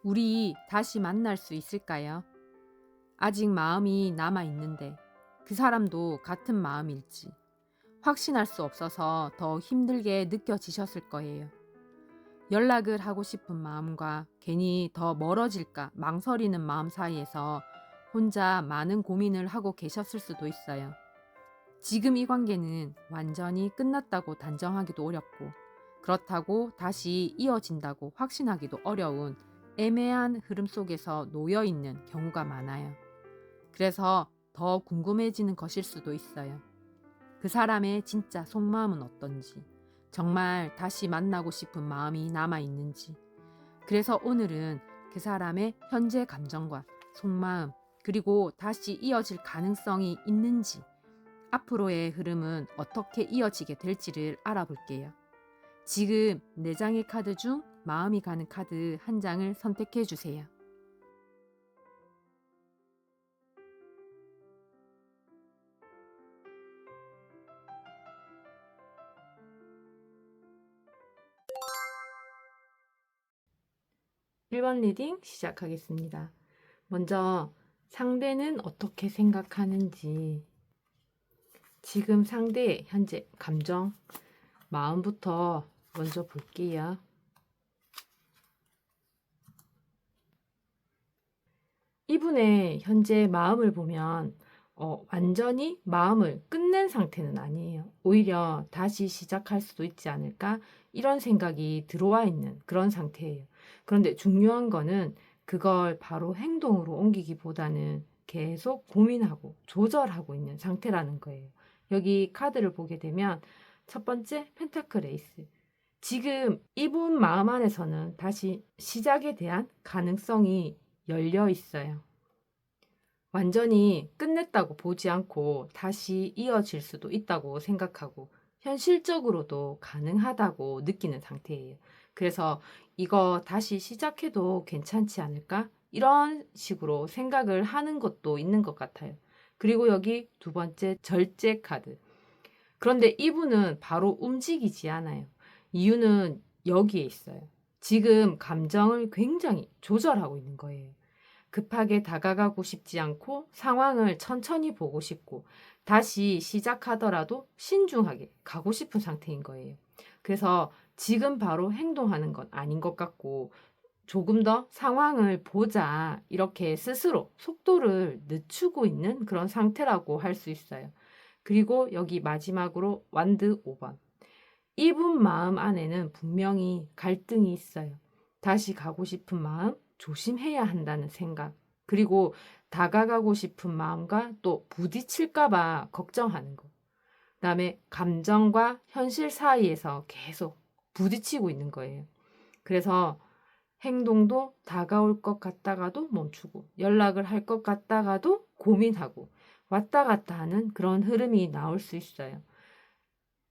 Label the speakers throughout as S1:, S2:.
S1: 우리 다시 만날 수 있을까요? 아직 마음이 남아있는데 그 사람도 같은 마음일지 확신할 수 없어서 더 힘들게 느껴지셨을 거예요. 연락을 하고 싶은 마음과 괜히 더 멀어질까 망설이는 마음 사이에서 혼자 많은 고민을 하고 계셨을 수도 있어요. 지금 이 관계는 완전히 끝났다고 단정하기도 어렵고 그렇다고 다시 이어진다고 확신하기도 어려운 애매한 흐름 속에서 놓여 있는 경우가 많아요. 그래서 더 궁금해지는 것일 수도 있어요. 그 사람의 진짜 속마음은 어떤지, 정말 다시 만나고 싶은 마음이 남아있는지. 그래서 오늘은 그 사람의 현재 감정과 속마음, 그리고 다시 이어질 가능성이 있는지, 앞으로의 흐름은 어떻게 이어지게 될지를 알아볼게요. 지금 4장의 카드 중 마음이 가는 카드 한 장을 선택해 주세요. 1번 리딩 시작하겠습니다. 먼저 상대는 어떻게 생각하는지, 지금 상대의 현재 감정, 마음부터 먼저 볼게요. 이분의 현재 마음을 보면 완전히 마음을 끝낸 상태는 아니에요. 오히려 다시 시작할 수도 있지 않을까? 이런 생각이 들어와 있는 그런 상태예요. 그런데 중요한 거는 그걸 바로 행동으로 옮기기보다는 계속 고민하고 조절하고 있는 상태라는 거예요. 여기 카드를 보게 되면 첫 번째 펜타클 에이스. 지금 이분 마음 안에서는 다시 시작에 대한 가능성이 열려 있어요. 완전히 끝냈다고 보지 않고 다시 이어질 수도 있다고 생각하고 현실적으로도 가능하다고 느끼는 상태예요. 그래서 이거 다시 시작해도 괜찮지 않을까? 이런 식으로 생각을 하는 것도 있는 것 같아요. 그리고 여기 두 번째 절제 카드. 그런데 이분은 바로 움직이지 않아요. 이유는 여기에 있어요. 지금 감정을 굉장히 조절하고 있는 거예요. 급하게 다가가고 싶지 않고 상황을 천천히 보고 싶고 다시 시작하더라도 신중하게 가고 싶은 상태인 거예요. 그래서 지금 바로 행동하는 건 아닌 것 같고 조금 더 상황을 보자 이렇게 스스로 속도를 늦추고 있는 그런 상태라고 할 수 있어요. 그리고 여기 마지막으로 완드 5번. 이분 마음 안에는 분명히 갈등이 있어요. 다시 가고 싶은 마음, 조심해야 한다는 생각, 그리고 다가가고 싶은 마음과 또 부딪힐까봐 걱정하는 것. 그다음에 감정과 현실 사이에서 계속 부딪히고 있는 거예요. 그래서 행동도 다가올 것 같다가도 멈추고 연락을 할 것 같다가도 고민하고 왔다 갔다 하는 그런 흐름이 나올 수 있어요.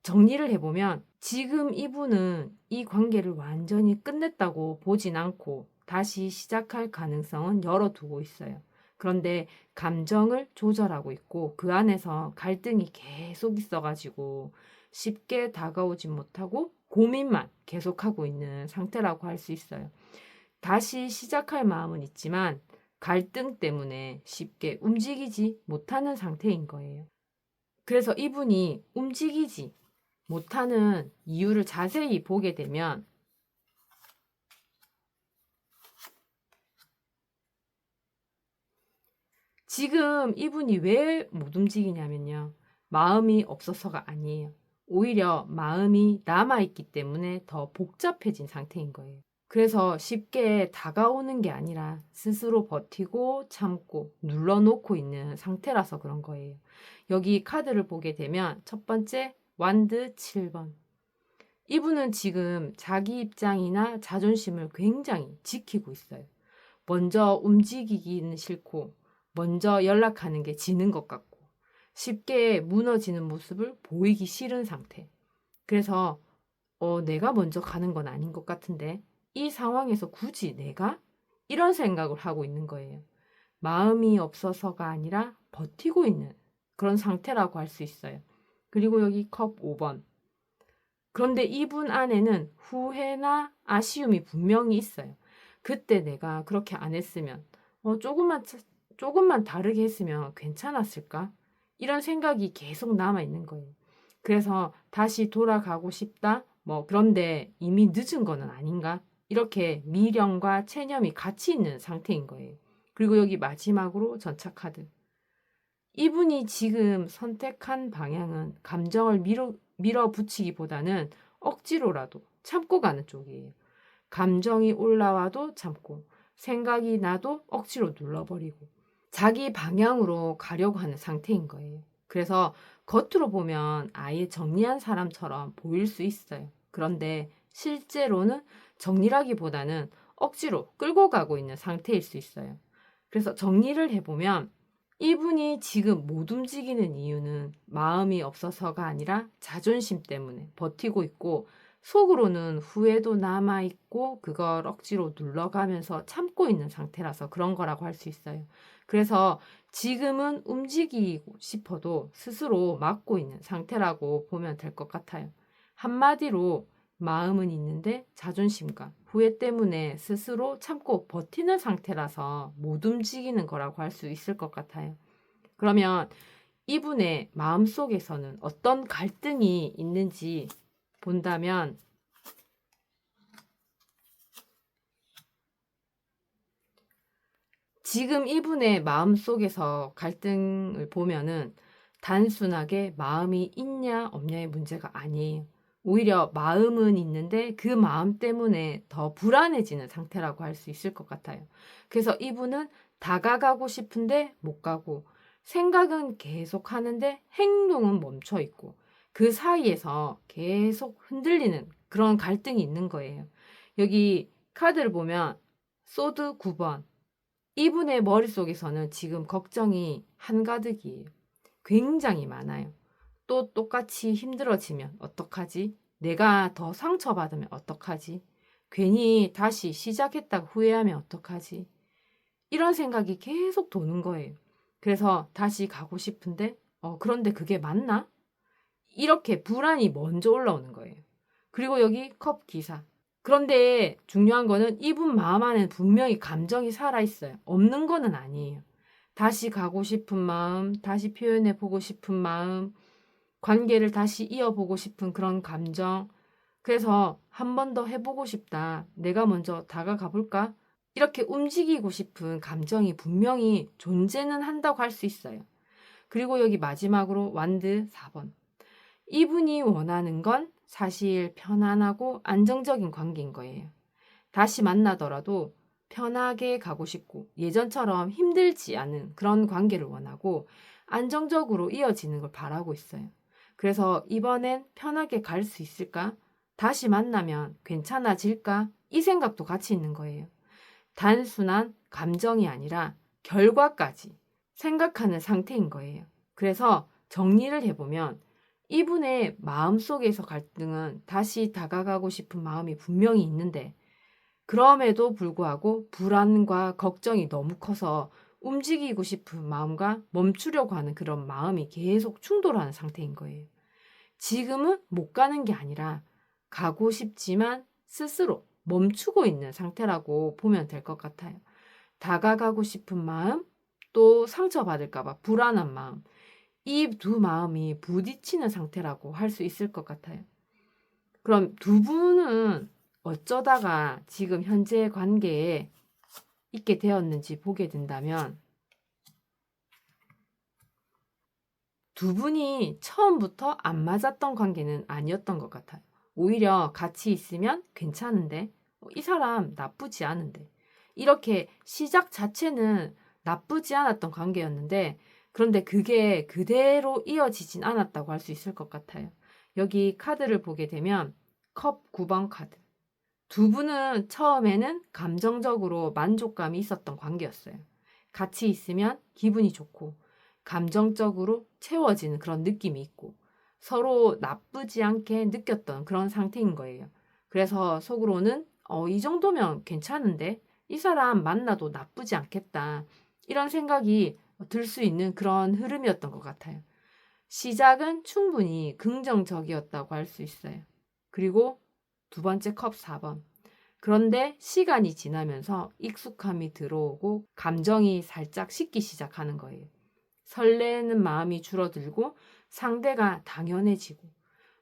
S1: 정리를 해보면 지금 이분은 이 관계를 완전히 끝냈다고 보진 않고 다시 시작할 가능성은 열어두고 있어요. 그런데 감정을 조절하고 있고 그 안에서 갈등이 계속 있어가지고 쉽게 다가오지 못하고 고민만 계속하고 있는 상태라고 할 수 있어요. 다시 시작할 마음은 있지만 갈등 때문에 쉽게 움직이지 못하는 상태인 거예요. 그래서 이분이 움직이지 못하는 이유를 자세히 보게 되면 지금 이분이 왜 못 움직이냐면요. 마음이 없어서가 아니에요. 오히려 마음이 남아있기 때문에 더 복잡해진 상태인 거예요. 그래서 쉽게 다가오는 게 아니라 스스로 버티고 참고 눌러놓고 있는 상태라서 그런 거예요. 여기 카드를 보게 되면 첫 번째 완드 7번. 이분은 지금 자기 입장이나 자존심을 굉장히 지키고 있어요. 먼저 움직이기는 싫고, 먼저 연락하는 게 지는 것 같고, 쉽게 무너지는 모습을 보이기 싫은 상태. 그래서, 내가 먼저 가는 건 아닌 것 같은데, 이 상황에서 굳이 내가? 이런 생각을 하고 있는 거예요. 마음이 없어서가 아니라 버티고 있는 그런 상태라고 할 수 있어요. 그리고 여기 컵 5번. 그런데 이분 안에는 후회나 아쉬움이 분명히 있어요. 그때 내가 그렇게 안 했으면, 조금만 다르게 했으면 괜찮았을까? 이런 생각이 계속 남아 있는 거예요. 그래서 다시 돌아가고 싶다? 그런데 이미 늦은 거는 아닌가? 이렇게 미련과 체념이 같이 있는 상태인 거예요. 그리고 여기 마지막으로 전차 카드. 이분이 지금 선택한 방향은 감정을 밀어붙이기보다는 억지로라도 참고 가는 쪽이에요. 감정이 올라와도 참고, 생각이 나도 억지로 눌러버리고, 자기 방향으로 가려고 하는 상태인 거예요. 그래서 겉으로 보면 아예 정리한 사람처럼 보일 수 있어요. 그런데 실제로는 정리라기보다는 억지로 끌고 가고 있는 상태일 수 있어요. 그래서 정리를 해보면 이분이 지금 못 움직이는 이유는 마음이 없어서가 아니라 자존심 때문에 버티고 있고, 속으로는 후회도 남아있고 그걸 억지로 눌러가면서 참고 있는 상태라서 그런 거라고 할 수 있어요. 그래서 지금은 움직이고 싶어도 스스로 막고 있는 상태라고 보면 될 것 같아요. 한마디로 마음은 있는데 자존심과 후회 때문에 스스로 참고 버티는 상태라서 못 움직이는 거라고 할 수 있을 것 같아요. 그러면 이분의 마음속에서는 어떤 갈등이 있는지 본다면, 지금 이분의 마음속에서 갈등을 보면은 단순하게 마음이 있냐 없냐의 문제가 아니에요. 오히려 마음은 있는데 그 마음 때문에 더 불안해지는 상태라고 할 수 있을 것 같아요. 그래서 이분은 다가가고 싶은데 못 가고, 생각은 계속 하는데 행동은 멈춰 있고, 그 사이에서 계속 흔들리는 그런 갈등이 있는 거예요. 여기 카드를 보면 소드 9번. 이분의 머릿속에서는 지금 걱정이 한가득이에요. 굉장히 많아요. 또 똑같이 힘들어지면 어떡하지? 내가 더 상처받으면 어떡하지? 괜히 다시 시작했다고 후회하면 어떡하지? 이런 생각이 계속 도는 거예요. 그래서 다시 가고 싶은데, 그런데 그게 맞나? 이렇게 불안이 먼저 올라오는 거예요. 그리고 여기 컵 기사. 그런데 중요한 거는 이분 마음 안에 분명히 감정이 살아있어요. 없는 거는 아니에요. 다시 가고 싶은 마음, 다시 표현해 보고 싶은 마음, 관계를 다시 이어보고 싶은 그런 감정. 그래서 한 번 더 해보고 싶다. 내가 먼저 다가가 볼까? 이렇게 움직이고 싶은 감정이 분명히 존재는 한다고 할 수 있어요. 그리고 여기 마지막으로 완드 4번. 이분이 원하는 건 사실 편안하고 안정적인 관계인 거예요. 다시 만나더라도 편하게 가고 싶고 예전처럼 힘들지 않은 그런 관계를 원하고 안정적으로 이어지는 걸 바라고 있어요. 그래서 이번엔 편하게 갈 수 있을까? 다시 만나면 괜찮아질까? 이 생각도 같이 있는 거예요. 단순한 감정이 아니라 결과까지 생각하는 상태인 거예요. 그래서 정리를 해보면 이분의 마음속에서 갈등은 다시 다가가고 싶은 마음이 분명히 있는데, 그럼에도 불구하고 불안과 걱정이 너무 커서 움직이고 싶은 마음과 멈추려고 하는 그런 마음이 계속 충돌하는 상태인 거예요. 지금은 못 가는 게 아니라 가고 싶지만 스스로 멈추고 있는 상태라고 보면 될 것 같아요. 다가가고 싶은 마음, 또 상처받을까봐 불안한 마음, 이 두 마음이 부딪히는 상태라고 할 수 있을 것 같아요. 그럼 두 분은 어쩌다가 지금 현재 관계에 있게 되었는지 보게 된다면, 두 분이 처음부터 안 맞았던 관계는 아니었던 것 같아요. 오히려 같이 있으면 괜찮은데, 이 사람 나쁘지 않은데, 이렇게 시작 자체는 나쁘지 않았던 관계였는데, 그런데 그게 그대로 이어지진 않았다고 할 수 있을 것 같아요. 여기 카드를 보게 되면 컵 9번 카드. 두 분은 처음에는 감정적으로 만족감이 있었던 관계였어요. 같이 있으면 기분이 좋고, 감정적으로 채워지는 그런 느낌이 있고, 서로 나쁘지 않게 느꼈던 그런 상태인 거예요. 그래서 속으로는, 이 정도면 괜찮은데? 이 사람 만나도 나쁘지 않겠다. 이런 생각이 들 수 있는 그런 흐름이었던 것 같아요. 시작은 충분히 긍정적이었다고 할 수 있어요. 그리고 두 번째 컵 4번. 그런데 시간이 지나면서 익숙함이 들어오고 감정이 살짝 식기 시작하는 거예요. 설레는 마음이 줄어들고 상대가 당연해지고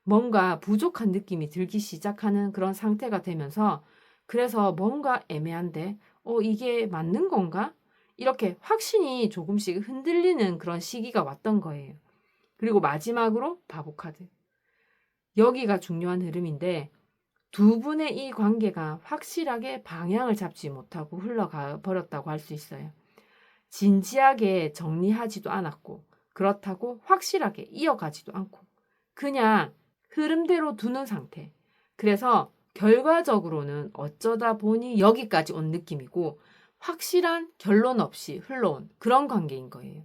S1: 뭔가 부족한 느낌이 들기 시작하는 그런 상태가 되면서 그래서 뭔가 애매한데 이게 맞는 건가? 이렇게 확신이 조금씩 흔들리는 그런 시기가 왔던 거예요. 그리고 마지막으로 바보 카드. 여기가 중요한 흐름인데 두 분의 이 관계가 확실하게 방향을 잡지 못하고 흘러가 버렸다고 할 수 있어요. 진지하게 정리하지도 않았고 그렇다고 확실하게 이어가지도 않고 그냥 흐름대로 두는 상태. 그래서 결과적으로는 어쩌다 보니 여기까지 온 느낌이고 확실한 결론 없이 흘러온 그런 관계인 거예요.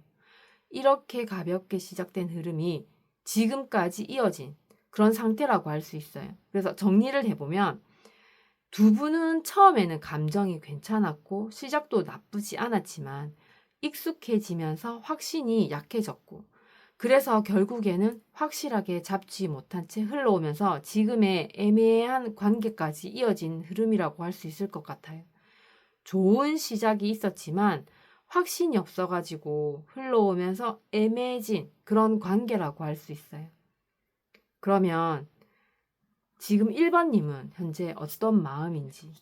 S1: 이렇게 가볍게 시작된 흐름이 지금까지 이어진 그런 상태라고 할 수 있어요. 그래서 정리를 해보면 두 분은 처음에는 감정이 괜찮았고 시작도 나쁘지 않았지만 익숙해지면서 확신이 약해졌고 그래서 결국에는 확실하게 잡지 못한 채 흘러오면서 지금의 애매한 관계까지 이어진 흐름이라고 할 수 있을 것 같아요. 좋은 시작이 있었지만 확신이 없어가지고 흘러오면서 애매해진 그런 관계라고 할 수 있어요. 그러면 지금 1번님은 현재 어떤 마음인지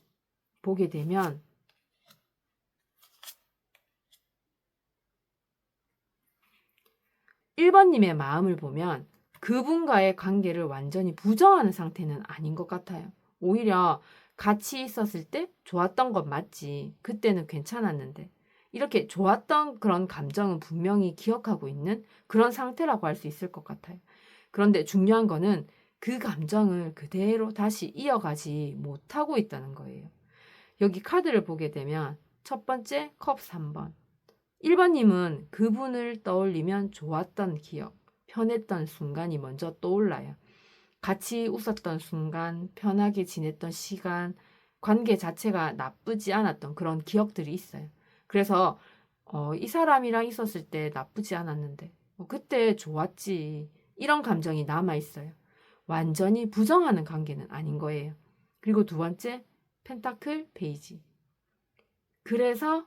S1: 보게 되면 1번님의 마음을 보면 그분과의 관계를 완전히 부정하는 상태는 아닌 것 같아요. 오히려 같이 있었을 때 좋았던 건 맞지. 그때는 괜찮았는데. 이렇게 좋았던 그런 감정은 분명히 기억하고 있는 그런 상태라고 할 수 있을 것 같아요. 그런데 중요한 거는 그 감정을 그대로 다시 이어가지 못하고 있다는 거예요. 여기 카드를 보게 되면 첫 번째 컵 3번. 1번님은 그분을 떠올리면 좋았던 기억, 편했던 순간이 먼저 떠올라요. 같이 웃었던 순간, 편하게 지냈던 시간, 관계 자체가 나쁘지 않았던 그런 기억들이 있어요. 그래서 이 사람이랑 있었을 때 나쁘지 않았는데 그때 좋았지. 이런 감정이 남아 있어요. 완전히 부정하는 관계는 아닌 거예요. 그리고 두 번째, 펜타클 페이지. 그래서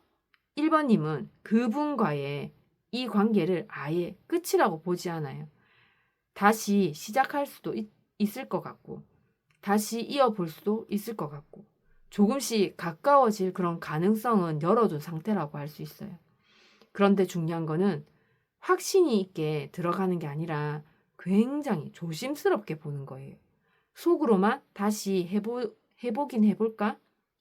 S1: 1번님은 그분과의 이 관계를 아예 끝이라고 보지 않아요. 다시 시작할 수도 있을 것 같고, 다시 이어볼 수도 있을 것 같고, 조금씩 가까워질 그런 가능성은 열어둔 상태라고 할 수 있어요. 그런데 중요한 거는 확신이 있게 들어가는 게 아니라 굉장히 조심스럽게 보는 거예요. 속으로만 다시 해보긴 해볼까?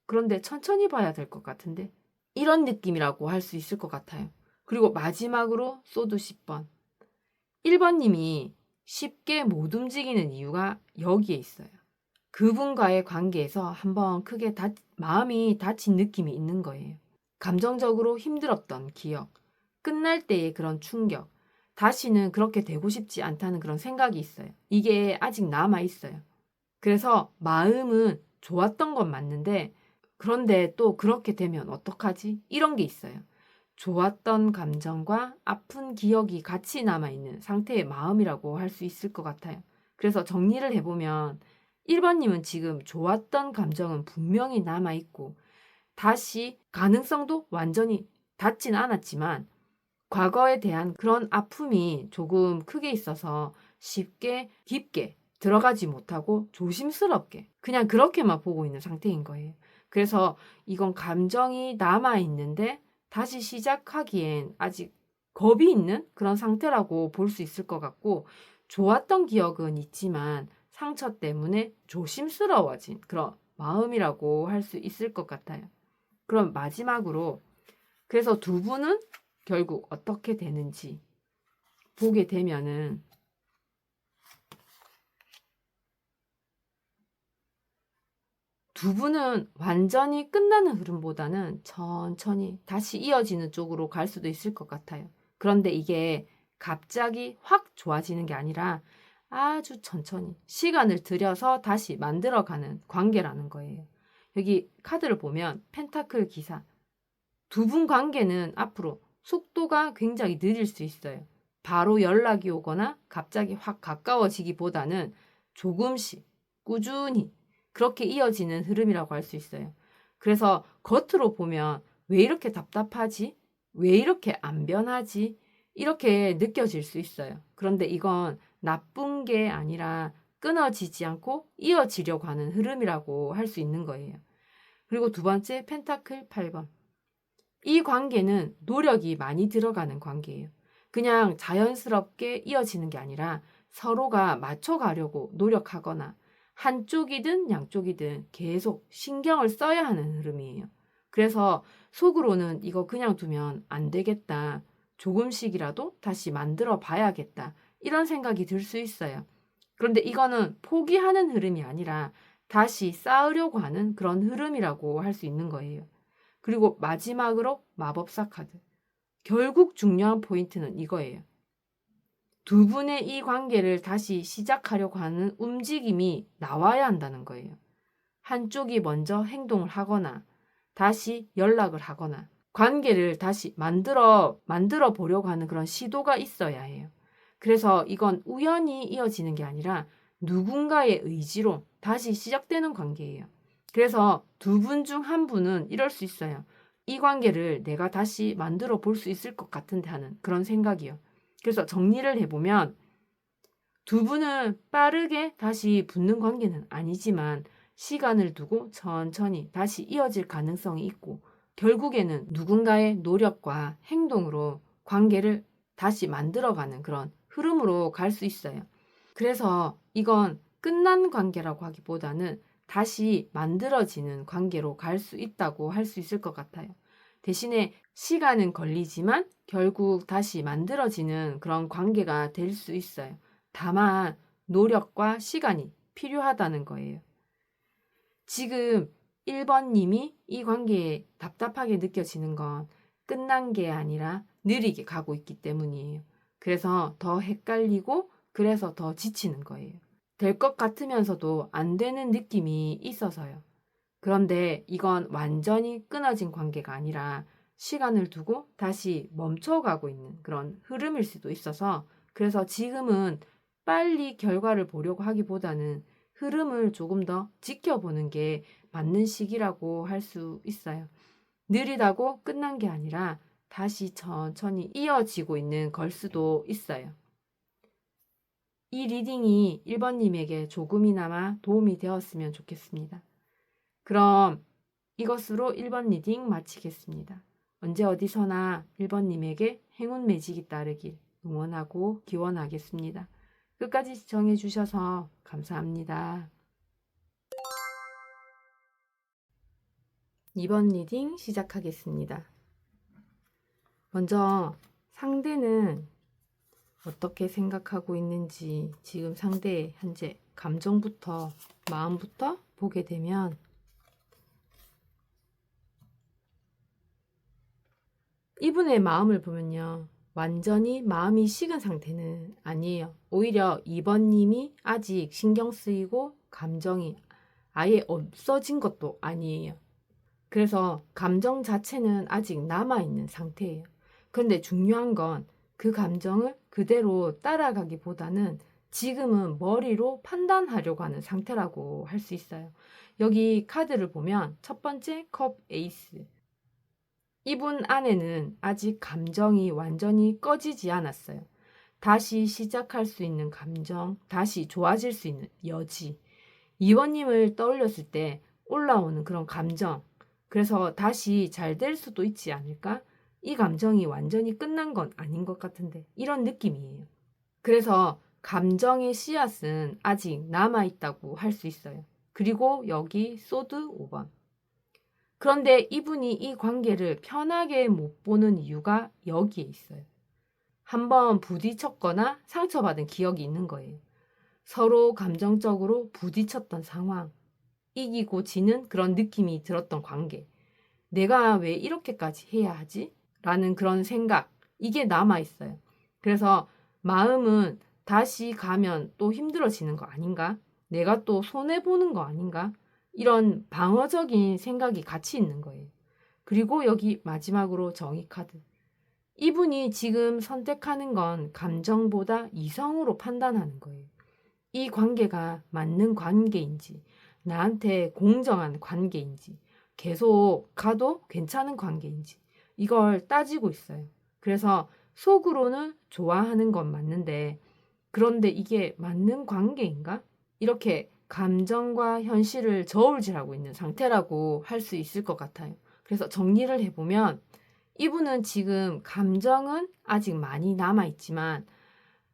S1: 그런데 천천히 봐야 될 것 같은데. 이런 느낌이라고 할 수 있을 것 같아요. 그리고 마지막으로 소드 10번. 1번님이 쉽게 못 움직이는 이유가 여기에 있어요. 그분과의 관계에서 한번 크게 마음이 다친 느낌이 있는 거예요. 감정적으로 힘들었던 기억, 끝날 때의 그런 충격, 다시는 그렇게 되고 싶지 않다는 그런 생각이 있어요. 이게 아직 남아 있어요. 그래서 마음은 좋았던 건 맞는데 그런데 또 그렇게 되면 어떡하지? 이런 게 있어요. 좋았던 감정과 아픈 기억이 같이 남아있는 상태의 마음이라고 할 수 있을 것 같아요. 그래서 정리를 해보면 1번님은 지금 좋았던 감정은 분명히 남아있고 다시 가능성도 완전히 닿진 않았지만 과거에 대한 그런 아픔이 조금 크게 있어서 쉽게 깊게 들어가지 못하고 조심스럽게 그냥 그렇게만 보고 있는 상태인 거예요. 그래서 이건 감정이 남아있는데 다시 시작하기엔 아직 겁이 있는 그런 상태라고 볼 수 있을 것 같고 좋았던 기억은 있지만 상처 때문에 조심스러워진 그런 마음이라고 할 수 있을 것 같아요. 그럼 마지막으로 그래서 두 분은 결국 어떻게 되는지 보게 되면은 두 분은 완전히 끝나는 흐름보다는 천천히 다시 이어지는 쪽으로 갈 수도 있을 것 같아요. 그런데 이게 갑자기 확 좋아지는 게 아니라 아주 천천히 시간을 들여서 다시 만들어가는 관계라는 거예요. 여기 카드를 보면 펜타클 기사. 두 분 관계는 앞으로 속도가 굉장히 느릴 수 있어요. 바로 연락이 오거나 갑자기 확 가까워지기보다는 조금씩 꾸준히 그렇게 이어지는 흐름이라고 할 수 있어요. 그래서 겉으로 보면 왜 이렇게 답답하지? 왜 이렇게 안 변하지? 이렇게 느껴질 수 있어요. 그런데 이건 나쁜 게 아니라 끊어지지 않고 이어지려고 하는 흐름이라고 할 수 있는 거예요. 그리고 두 번째, 펜타클 8번. 이 관계는 노력이 많이 들어가는 관계예요. 그냥 자연스럽게 이어지는 게 아니라 서로가 맞춰가려고 노력하거나 한쪽이든 양쪽이든 계속 신경을 써야 하는 흐름이에요. 그래서 속으로는 이거 그냥 두면 안 되겠다. 조금씩이라도 다시 만들어 봐야겠다. 이런 생각이 들 수 있어요. 그런데 이거는 포기하는 흐름이 아니라 다시 쌓으려고 하는 그런 흐름이라고 할 수 있는 거예요. 그리고 마지막으로 마법사 카드. 결국 중요한 포인트는 이거예요. 두 분의 이 관계를 다시 시작하려고 하는 움직임이 나와야 한다는 거예요. 한쪽이 먼저 행동을 하거나 다시 연락을 하거나 관계를 다시 만들어 보려고 하는 그런 시도가 있어야 해요. 그래서 이건 우연히 이어지는 게 아니라 누군가의 의지로 다시 시작되는 관계예요. 그래서 두 분 중 한 분은 이럴 수 있어요. 이 관계를 내가 다시 만들어 볼 수 있을 것 같은데 하는 그런 생각이요. 그래서 정리를 해보면 두 분은 빠르게 다시 붙는 관계는 아니지만 시간을 두고 천천히 다시 이어질 가능성이 있고 결국에는 누군가의 노력과 행동으로 관계를 다시 만들어가는 그런 흐름으로 갈 수 있어요. 그래서 이건 끝난 관계라고 하기보다는 다시 만들어지는 관계로 갈 수 있다고 할 수 있을 것 같아요. 대신에 시간은 걸리지만 결국 다시 만들어지는 그런 관계가 될 수 있어요. 다만 노력과 시간이 필요하다는 거예요. 지금 1번님이 이 관계에 답답하게 느껴지는 건 끝난 게 아니라 느리게 가고 있기 때문이에요. 그래서 더 헷갈리고 그래서 더 지치는 거예요. 될 것 같으면서도 안 되는 느낌이 있어서요. 그런데 이건 완전히 끊어진 관계가 아니라 시간을 두고 다시 멈춰가고 있는 그런 흐름일 수도 있어서 그래서 지금은 빨리 결과를 보려고 하기보다는 흐름을 조금 더 지켜보는 게 맞는 시기라고 할 수 있어요. 느리다고 끝난 게 아니라 다시 천천히 이어지고 있는 걸 수도 있어요. 이 리딩이 1번님에게 조금이나마 도움이 되었으면 좋겠습니다. 그럼 이것으로 1번 리딩 마치겠습니다. 언제 어디서나 1번님에게 행운 매직이 따르길 응원하고 기원하겠습니다. 끝까지 시청해 주셔서 감사합니다. 2번 리딩 시작하겠습니다. 먼저 상대는 어떻게 생각하고 있는지 지금 상대의 현재 감정부터 마음부터 보게 되면 이분의 마음을 보면요. 완전히 마음이 식은 상태는 아니에요. 오히려 2번님이 아직 신경 쓰이고 감정이 아예 없어진 것도 아니에요. 그래서 감정 자체는 아직 남아있는 상태예요. 근데 중요한 건 그 감정을 그대로 따라가기보다는 지금은 머리로 판단하려고 하는 상태라고 할 수 있어요. 여기 카드를 보면 첫 번째 컵 에이스. 이분 안에는 아직 감정이 완전히 꺼지지 않았어요. 다시 시작할 수 있는 감정, 다시 좋아질 수 있는 여지. 이원님을 떠올렸을 때 올라오는 그런 감정. 그래서 다시 잘 될 수도 있지 않을까? 이 감정이 완전히 끝난 건 아닌 것 같은데 이런 느낌이에요. 그래서 감정의 씨앗은 아직 남아있다고 할 수 있어요. 그리고 여기 소드 5번. 그런데 이분이 이 관계를 편하게 못 보는 이유가 여기에 있어요. 한번 부딪혔거나 상처받은 기억이 있는 거예요. 서로 감정적으로 부딪혔던 상황, 이기고 지는 그런 느낌이 들었던 관계. 내가 왜 이렇게까지 해야 하지? 라는 그런 생각, 이게 남아있어요. 그래서 마음은 다시 가면 또 힘들어지는 거 아닌가? 내가 또 손해보는 거 아닌가? 이런 방어적인 생각이 같이 있는 거예요. 그리고 여기 마지막으로 정의 카드. 이분이 지금 선택하는 건 감정보다 이성으로 판단하는 거예요. 이 관계가 맞는 관계인지, 나한테 공정한 관계인지, 계속 가도 괜찮은 관계인지, 이걸 따지고 있어요. 그래서 속으로는 좋아하는 건 맞는데, 그런데 이게 맞는 관계인가? 이렇게 감정과 현실을 저울질하고 있는 상태라고 할 수 있을 것 같아요. 그래서 정리를 해보면, 이분은 지금 감정은 아직 많이 남아있지만,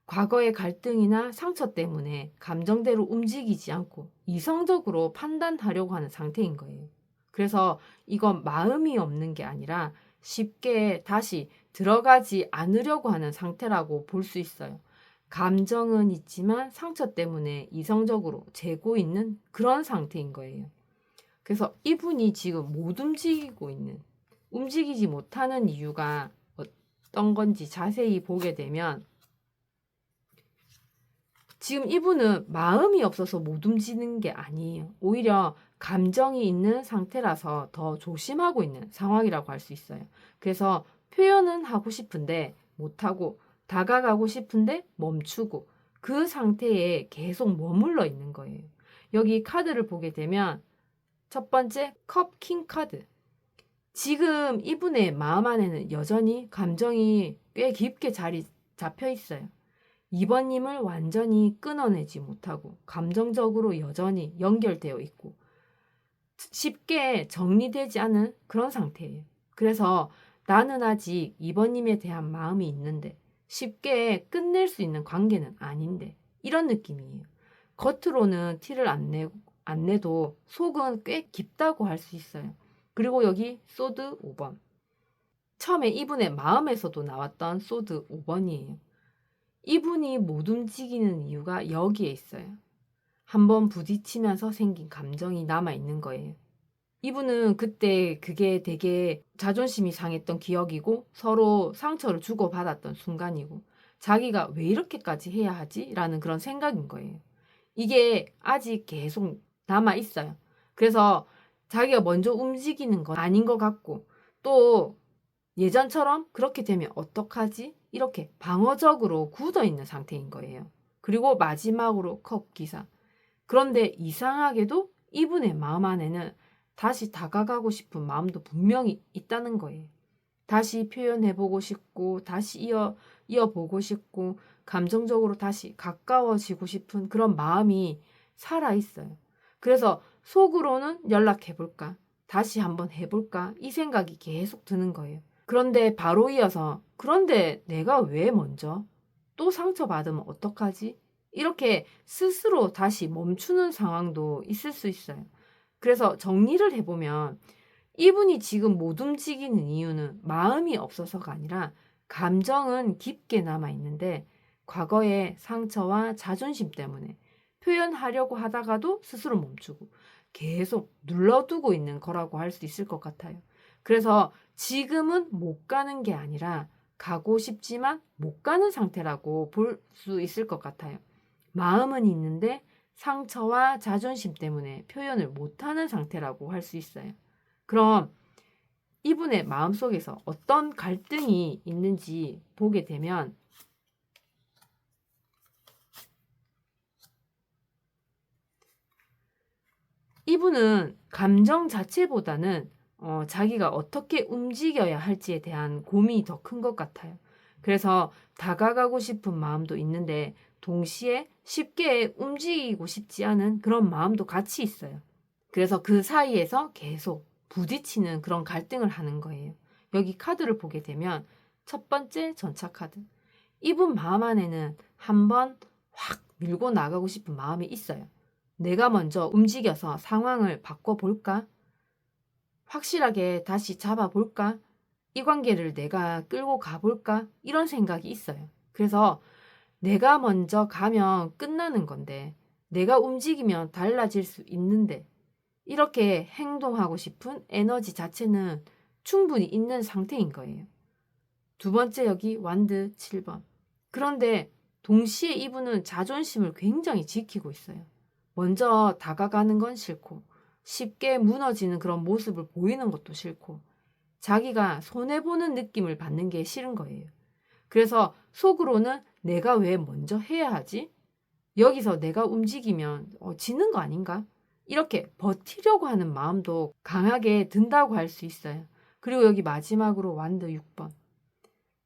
S1: 과거의 갈등이나 상처 때문에 감정대로 움직이지 않고 이성적으로 판단하려고 하는 상태인 거예요. 그래서 이건 마음이 없는 게 아니라 쉽게 다시 들어가지 않으려고 하는 상태라고 볼 수 있어요. 감정은 있지만 상처 때문에 이성적으로 재고 있는 그런 상태인 거예요. 그래서 이분이 지금 못 움직이고 있는, 움직이지 못하는 이유가 어떤 건지 자세히 보게 되면, 지금 이분은 마음이 없어서 못 움직이는 게 아니에요. 오히려 감정이 있는 상태라서 더 조심하고 있는 상황이라고 할 수 있어요. 그래서 표현은 하고 싶은데 못하고, 다가가고 싶은데 멈추고, 그 상태에 계속 머물러 있는 거예요. 여기 카드를 보게 되면 첫 번째 컵 킹 카드. 지금 이분의 마음 안에는 여전히 감정이 꽤 깊게 자리 잡혀 있어요. 2번님을 완전히 끊어내지 못하고 감정적으로 여전히 연결되어 있고 쉽게 정리되지 않은 그런 상태예요. 그래서 나는 아직 2번님에 대한 마음이 있는데 쉽게 끝낼 수 있는 관계는 아닌데, 이런 느낌이에요. 겉으로는 티를 안 내도 속은 꽤 깊다고 할 수 있어요. 그리고 여기 소드 5번. 처음에 이분의 마음에서도 나왔던 소드 5번이에요. 이분이 못 움직이는 이유가 여기에 있어요. 한번 부딪히면서 생긴 감정이 남아있는 거예요. 이분은 그때 그게 되게 자존심이 상했던 기억이고 서로 상처를 주고받았던 순간이고 자기가 왜 이렇게까지 해야 하지? 라는 그런 생각인 거예요. 이게 아직 계속 남아있어요. 그래서 자기가 먼저 움직이는 건 아닌 것 같고, 또 예전처럼 그렇게 되면 어떡하지? 이렇게 방어적으로 굳어 있는 상태인 거예요. 그리고 마지막으로 컵 기사. 그런데 이상하게도 이분의 마음 안에는 다시 다가가고 싶은 마음도 분명히 있다는 거예요. 다시 표현해보고 싶고, 다시 이어보고 싶고, 감정적으로 다시 가까워지고 싶은 그런 마음이 살아있어요. 그래서 속으로는 연락해볼까? 다시 한번 해볼까? 이 생각이 계속 드는 거예요. 그런데 바로 이어서, 그런데 내가 왜 먼저? 또 상처받으면 어떡하지? 이렇게 스스로 다시 멈추는 상황도 있을 수 있어요. 그래서 정리를 해보면, 이분이 지금 못 움직이는 이유는 마음이 없어서가 아니라 감정은 깊게 남아있는데 과거의 상처와 자존심 때문에 표현하려고 하다가도 스스로 멈추고 계속 눌러두고 있는 거라고 할 수 있을 것 같아요. 그래서 지금은 못 가는 게 아니라 가고 싶지만 못 가는 상태라고 볼 수 있을 것 같아요. 마음은 있는데 상처와 자존심 때문에 표현을 못하는 상태라고 할 수 있어요. 그럼 이분의 마음속에서 어떤 갈등이 있는지 보게 되면, 이분은 감정 자체보다는 자기가 어떻게 움직여야 할지에 대한 고민이 더 큰 것 같아요. 그래서 다가가고 싶은 마음도 있는데 동시에 쉽게 움직이고 싶지 않은 그런 마음도 같이 있어요. 그래서 그 사이에서 계속 부딪히는 그런 갈등을 하는 거예요. 여기 카드를 보게 되면 첫 번째 전차 카드. 이분 마음 안에는 한번 확 밀고 나가고 싶은 마음이 있어요. 내가 먼저 움직여서 상황을 바꿔볼까? 확실하게 다시 잡아볼까? 이 관계를 내가 끌고 가볼까? 이런 생각이 있어요. 그래서 내가 먼저 가면 끝나는 건데, 내가 움직이면 달라질 수 있는데, 이렇게 행동하고 싶은 에너지 자체는 충분히 있는 상태인 거예요. 두 번째 여기 완드 7번. 그런데 동시에 이분은 자존심을 굉장히 지키고 있어요. 먼저 다가가는 건 싫고 쉽게 무너지는 그런 모습을 보이는 것도 싫고 자기가 손해보는 느낌을 받는 게 싫은 거예요. 그래서 속으로는 내가 왜 먼저 해야 하지? 여기서 내가 움직이면 지는 거 아닌가? 이렇게 버티려고 하는 마음도 강하게 든다고 할 수 있어요. 그리고 여기 마지막으로 완드 6번.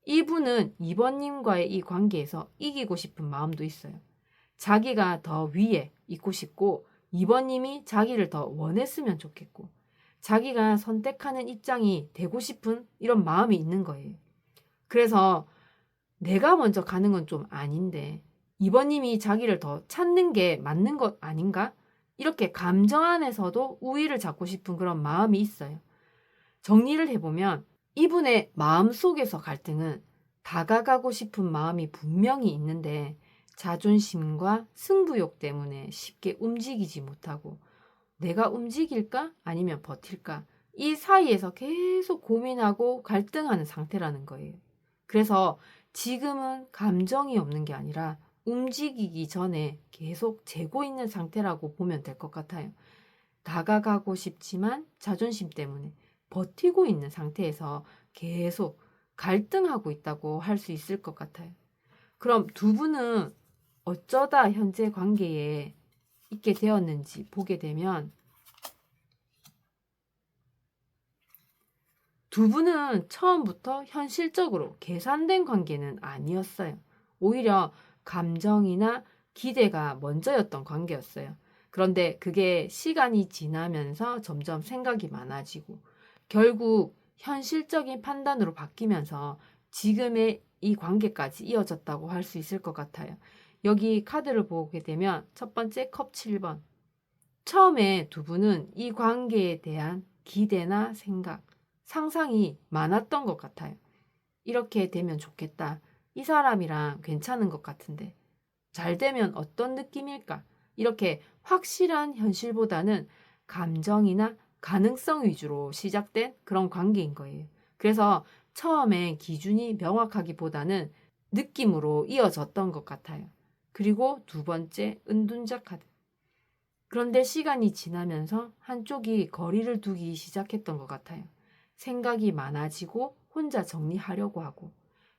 S1: 이분은 2번님과의 이 관계에서 이기고 싶은 마음도 있어요. 자기가 더 위에 있고 싶고 2번님이 자기를 더 원했으면 좋겠고 자기가 선택하는 입장이 되고 싶은 이런 마음이 있는 거예요. 그래서 내가 먼저 가는 건 좀 아닌데 2번님이 자기를 더 찾는 게 맞는 것 아닌가? 이렇게 감정 안에서도 우위를 잡고 싶은 그런 마음이 있어요. 정리를 해보면 이분의 마음속에서 갈등은 다가가고 싶은 마음이 분명히 있는데 자존심과 승부욕 때문에 쉽게 움직이지 못하고 내가 움직일까? 아니면 버틸까? 이 사이에서 계속 고민하고 갈등하는 상태라는 거예요. 그래서 지금은 감정이 없는 게 아니라 움직이기 전에 계속 재고 있는 상태라고 보면 될 것 같아요. 다가가고 싶지만 자존심 때문에 버티고 있는 상태에서 계속 갈등하고 있다고 할 수 있을 것 같아요. 그럼 두 분은 어쩌다 현재 관계에 있게 되었는지 보게 되면 두 분은 처음부터 현실적으로 계산된 관계는 아니었어요. 오히려 감정이나 기대가 먼저였던 관계였어요. 그런데 그게 시간이 지나면서 점점 생각이 많아지고 결국 현실적인 판단으로 바뀌면서 지금의 이 관계까지 이어졌다고 할 수 있을 것 같아요. 여기 카드를 보게 되면 첫 번째 컵 7번. 처음에 두 분은 이 관계에 대한 기대나 생각, 상상이 많았던 것 같아요. 이렇게 되면 좋겠다. 이 사람이랑 괜찮은 것 같은데. 잘 되면 어떤 느낌일까? 이렇게 확실한 현실보다는 감정이나 가능성 위주로 시작된 그런 관계인 거예요. 그래서 처음에 기준이 명확하기보다는 느낌으로 이어졌던 것 같아요. 그리고 두 번째, 은둔자 카드. 그런데 시간이 지나면서 한쪽이 거리를 두기 시작했던 것 같아요. 생각이 많아지고 혼자 정리하려고 하고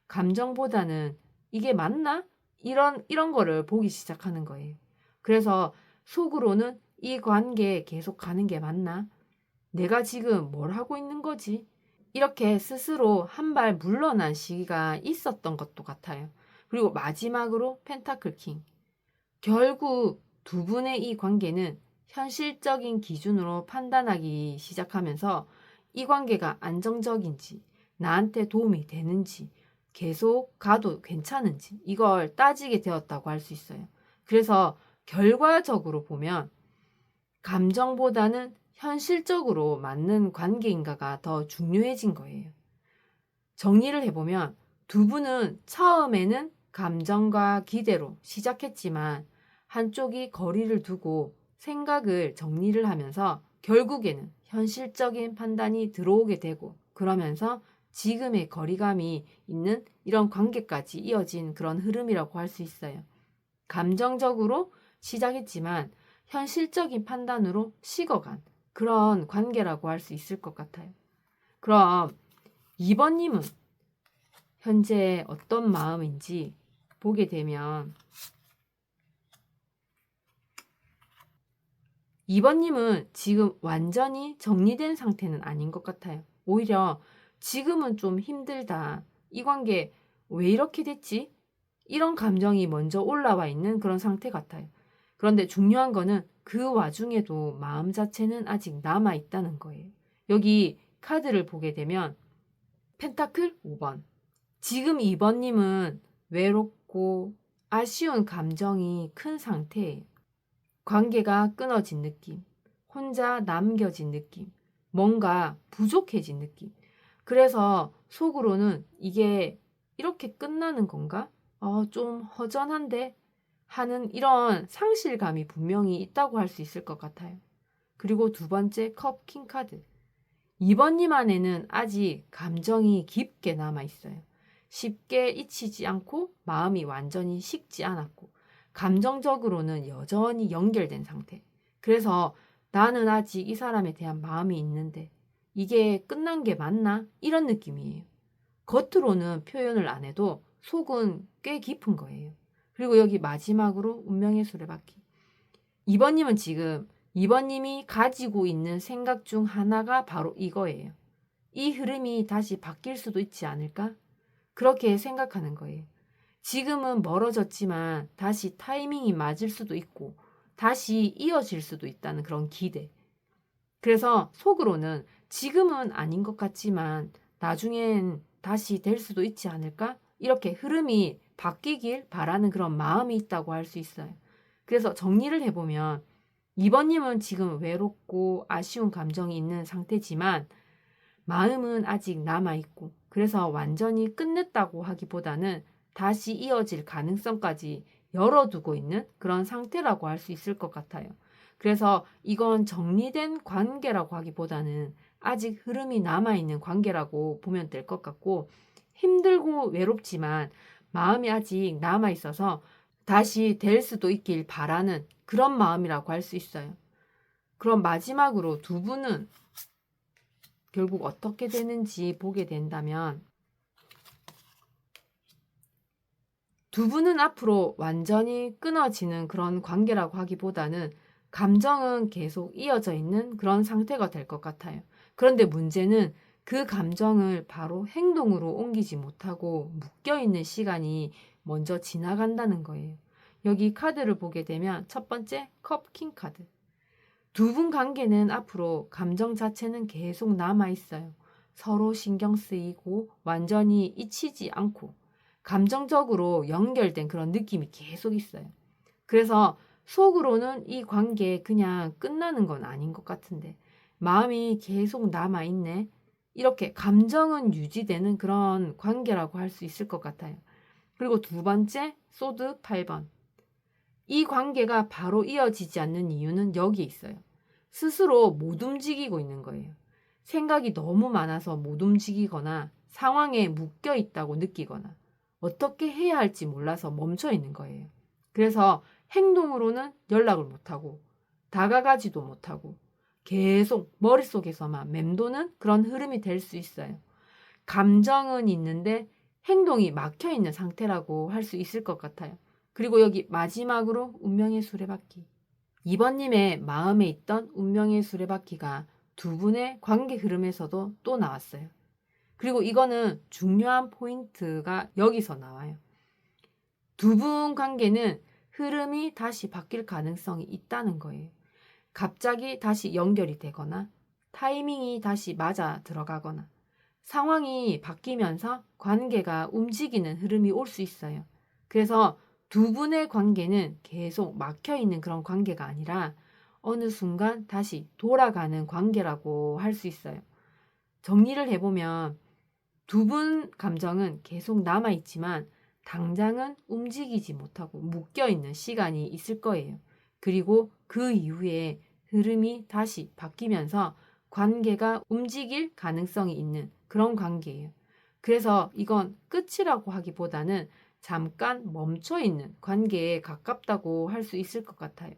S1: 감정보다는 이게 맞나? 이런 거를 보기 시작하는 거예요. 그래서 속으로는 이 관계에 계속 가는 게 맞나? 내가 지금 뭘 하고 있는 거지? 이렇게 스스로 한 발 물러난 시기가 있었던 것도 같아요. 그리고 마지막으로 펜타클 킹. 결국 두 분의 이 관계는 현실적인 기준으로 판단하기 시작하면서 이 관계가 안정적인지, 나한테 도움이 되는지, 계속 가도 괜찮은지, 이걸 따지게 되었다고 할 수 있어요. 그래서 결과적으로 보면 감정보다는 현실적으로 맞는 관계인가가 더 중요해진 거예요. 정리를 해보면 두 분은 처음에는 감정과 기대로 시작했지만 한쪽이 거리를 두고 생각을 정리를 하면서 결국에는 현실적인 판단이 들어오게 되고 그러면서 지금의 거리감이 있는 이런 관계까지 이어진 그런 흐름이라고 할 수 있어요. 감정적으로 시작했지만 현실적인 판단으로 식어간 그런 관계라고 할 수 있을 것 같아요. 그럼 2번님은 현재 어떤 마음인지 보게 되면 2번님은 지금 완전히 정리된 상태는 아닌 것 같아요. 오히려 지금은 좀 힘들다. 이 관계 왜 이렇게 됐지? 이런 감정이 먼저 올라와 있는 그런 상태 같아요. 그런데 중요한 거는 그 와중에도 마음 자체는 아직 남아 있다는 거예요. 여기 카드를 보게 되면 펜타클 5번. 지금 2번님은 외롭고 아쉬운 감정이 큰 상태예요. 관계가 끊어진 느낌, 혼자 남겨진 느낌, 뭔가 부족해진 느낌. 그래서 속으로는 이게 이렇게 끝나는 건가? 좀 허전한데? 하는 이런 상실감이 분명히 있다고 할 수 있을 것 같아요. 그리고 두 번째 컵 킹카드. 2번님 안에는 아직 감정이 깊게 남아 있어요. 쉽게 잊히지 않고 마음이 완전히 식지 않았고 감정적으로는 여전히 연결된 상태. 그래서 나는 아직 이 사람에 대한 마음이 있는데 이게 끝난 게 맞나? 이런 느낌이에요. 겉으로는 표현을 안 해도 속은 꽤 깊은 거예요. 그리고 여기 마지막으로 운명의 수레바퀴. 2번님은 지금 이번님이 가지고 있는 생각 중 하나가 바로 이거예요. 이 흐름이 다시 바뀔 수도 있지 않을까? 그렇게 생각하는 거예요. 지금은 멀어졌지만 다시 타이밍이 맞을 수도 있고 다시 이어질 수도 있다는 그런 기대. 그래서 속으로는 지금은 아닌 것 같지만 나중엔 다시 될 수도 있지 않을까? 이렇게 흐름이 바뀌길 바라는 그런 마음이 있다고 할 수 있어요. 그래서 정리를 해보면 이번님은 지금 외롭고 아쉬운 감정이 있는 상태지만 마음은 아직 남아있고 그래서 완전히 끝냈다고 하기보다는 다시 이어질 가능성까지 열어두고 있는 그런 상태라고 할 수 있을 것 같아요. 그래서 이건 정리된 관계라고 하기보다는 아직 흐름이 남아있는 관계라고 보면 될 것 같고 힘들고 외롭지만 마음이 아직 남아있어서 다시 될 수도 있길 바라는 그런 마음이라고 할 수 있어요. 그럼 마지막으로 두 분은 결국 어떻게 되는지 보게 된다면 두 분은 앞으로 완전히 끊어지는 그런 관계라고 하기보다는 감정은 계속 이어져 있는 그런 상태가 될 것 같아요. 그런데 문제는 그 감정을 바로 행동으로 옮기지 못하고 묶여있는 시간이 먼저 지나간다는 거예요. 여기 카드를 보게 되면 첫 번째 컵 킹 카드. 두 분 관계는 앞으로 감정 자체는 계속 남아있어요. 서로 신경 쓰이고 완전히 잊히지 않고 감정적으로 연결된 그런 느낌이 계속 있어요. 그래서 속으로는 이 관계 그냥 끝나는 건 아닌 것 같은데 마음이 계속 남아있네. 이렇게 감정은 유지되는 그런 관계라고 할 수 있을 것 같아요. 그리고 두 번째 소드 8번. 이 관계가 바로 이어지지 않는 이유는 여기에 있어요. 스스로 못 움직이고 있는 거예요. 생각이 너무 많아서 못 움직이거나 상황에 묶여 있다고 느끼거나 어떻게 해야 할지 몰라서 멈춰 있는 거예요. 그래서 행동으로는 연락을 못하고 다가가지도 못하고 계속 머릿속에서만 맴도는 그런 흐름이 될 수 있어요. 감정은 있는데 행동이 막혀 있는 상태라고 할 수 있을 것 같아요. 그리고 여기 마지막으로 운명의 수레바퀴. 이번님의 마음에 있던 운명의 수레바퀴가 두 분의 관계 흐름에서도 또 나왔어요. 그리고 이거는 중요한 포인트가 여기서 나와요. 두 분 관계는 흐름이 다시 바뀔 가능성이 있다는 거예요. 갑자기 다시 연결이 되거나 타이밍이 다시 맞아 들어가거나 상황이 바뀌면서 관계가 움직이는 흐름이 올 수 있어요. 그래서 두 분의 관계는 계속 막혀 있는 그런 관계가 아니라 어느 순간 다시 돌아가는 관계라고 할 수 있어요. 정리를 해보면 두 분 감정은 계속 남아있지만 당장은 움직이지 못하고 묶여있는 시간이 있을 거예요. 그리고 그 이후에 흐름이 다시 바뀌면서 관계가 움직일 가능성이 있는 그런 관계예요. 그래서 이건 끝이라고 하기보다는 잠깐 멈춰 있는 관계에 가깝다고 할 수 있을 것 같아요.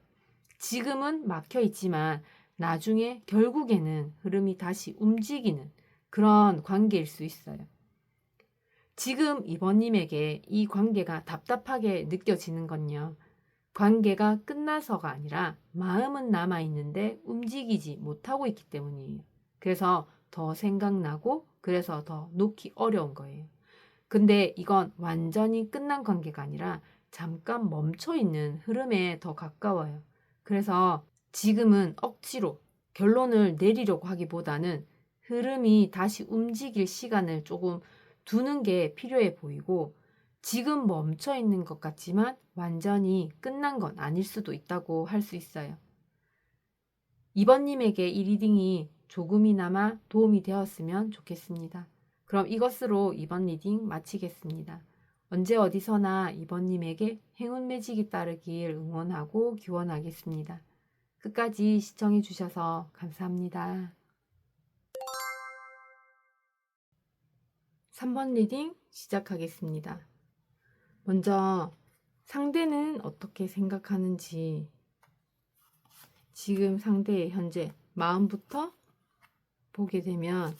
S1: 지금은 막혀 있지만 나중에 결국에는 흐름이 다시 움직이는 그런 관계일 수 있어요. 지금 이번님에게 이 관계가 답답하게 느껴지는 건요. 관계가 끝나서가 아니라 마음은 남아있는데 움직이지 못하고 있기 때문이에요. 그래서 더 생각나고 그래서 더 놓기 어려운 거예요. 근데 이건 완전히 끝난 관계가 아니라 잠깐 멈춰있는 흐름에 더 가까워요. 그래서 지금은 억지로 결론을 내리려고 하기보다는 흐름이 다시 움직일 시간을 조금 두는 게 필요해 보이고 지금 멈춰 있는 것 같지만 완전히 끝난 건 아닐 수도 있다고 할 수 있어요. 이번님에게 이 리딩이 조금이나마 도움이 되었으면 좋겠습니다. 그럼 이것으로 이번 리딩 마치겠습니다. 언제 어디서나 이번님에게 행운 매직이 따르길 응원하고 기원하겠습니다. 끝까지 시청해 주셔서 감사합니다. 3번 리딩 시작하겠습니다. 먼저 상대는 어떻게 생각하는지 지금 상대의 현재 마음부터 보게 되면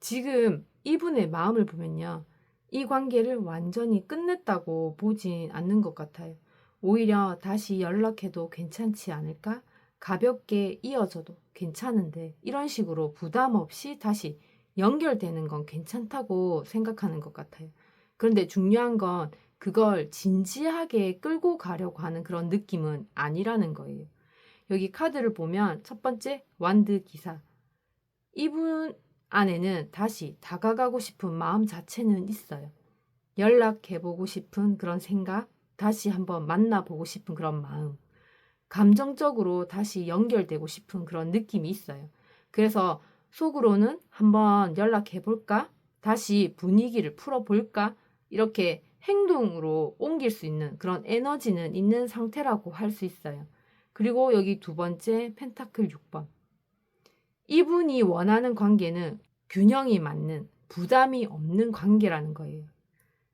S1: 지금 이분의 마음을 보면요. 이 관계를 완전히 끝냈다고 보진 않는 것 같아요. 오히려 다시 연락해도 괜찮지 않을까? 가볍게 이어져도 괜찮은데 이런 식으로 부담 없이 다시 연결되는 건 괜찮다고 생각하는 것 같아요. 그런데 중요한 건 그걸 진지하게 끌고 가려고 하는 그런 느낌은 아니라는 거예요. 여기 카드를 보면 첫 번째 완드 기사. 이분 안에는 다시 다가가고 싶은 마음 자체는 있어요. 연락해보고 싶은 그런 생각, 다시 한번 만나보고 싶은 그런 마음, 감정적으로 다시 연결되고 싶은 그런 느낌이 있어요. 그래서 속으로는 한번 연락해볼까? 다시 분위기를 풀어볼까? 이렇게 행동으로 옮길 수 있는 그런 에너지는 있는 상태라고 할 수 있어요. 그리고 여기 두 번째 펜타클 6번. 이분이 원하는 관계는 균형이 맞는 부담이 없는 관계라는 거예요.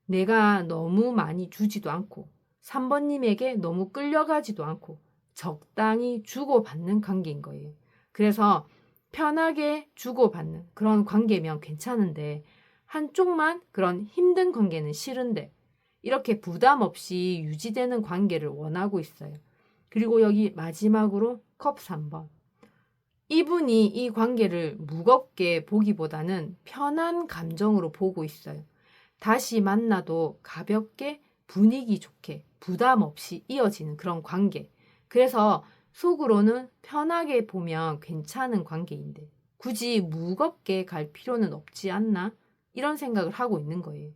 S1: 내가 너무 많이 주지도 않고 3번님에게 너무 끌려가지도 않고 적당히 주고받는 관계인 거예요. 그래서 편하게 주고받는 그런 관계면 괜찮은데 한쪽만 그런 힘든 관계는 싫은데 이렇게 부담 없이 유지되는 관계를 원하고 있어요. 그리고 여기 마지막으로 컵 3번. 이분이 이 관계를 무겁게 보기보다는 편한 감정으로 보고 있어요. 다시 만나도 가볍게 분위기 좋게 부담 없이 이어지는 그런 관계. 그래서 속으로는 편하게 보면 괜찮은 관계인데 굳이 무겁게 갈 필요는 없지 않나? 이런 생각을 하고 있는 거예요.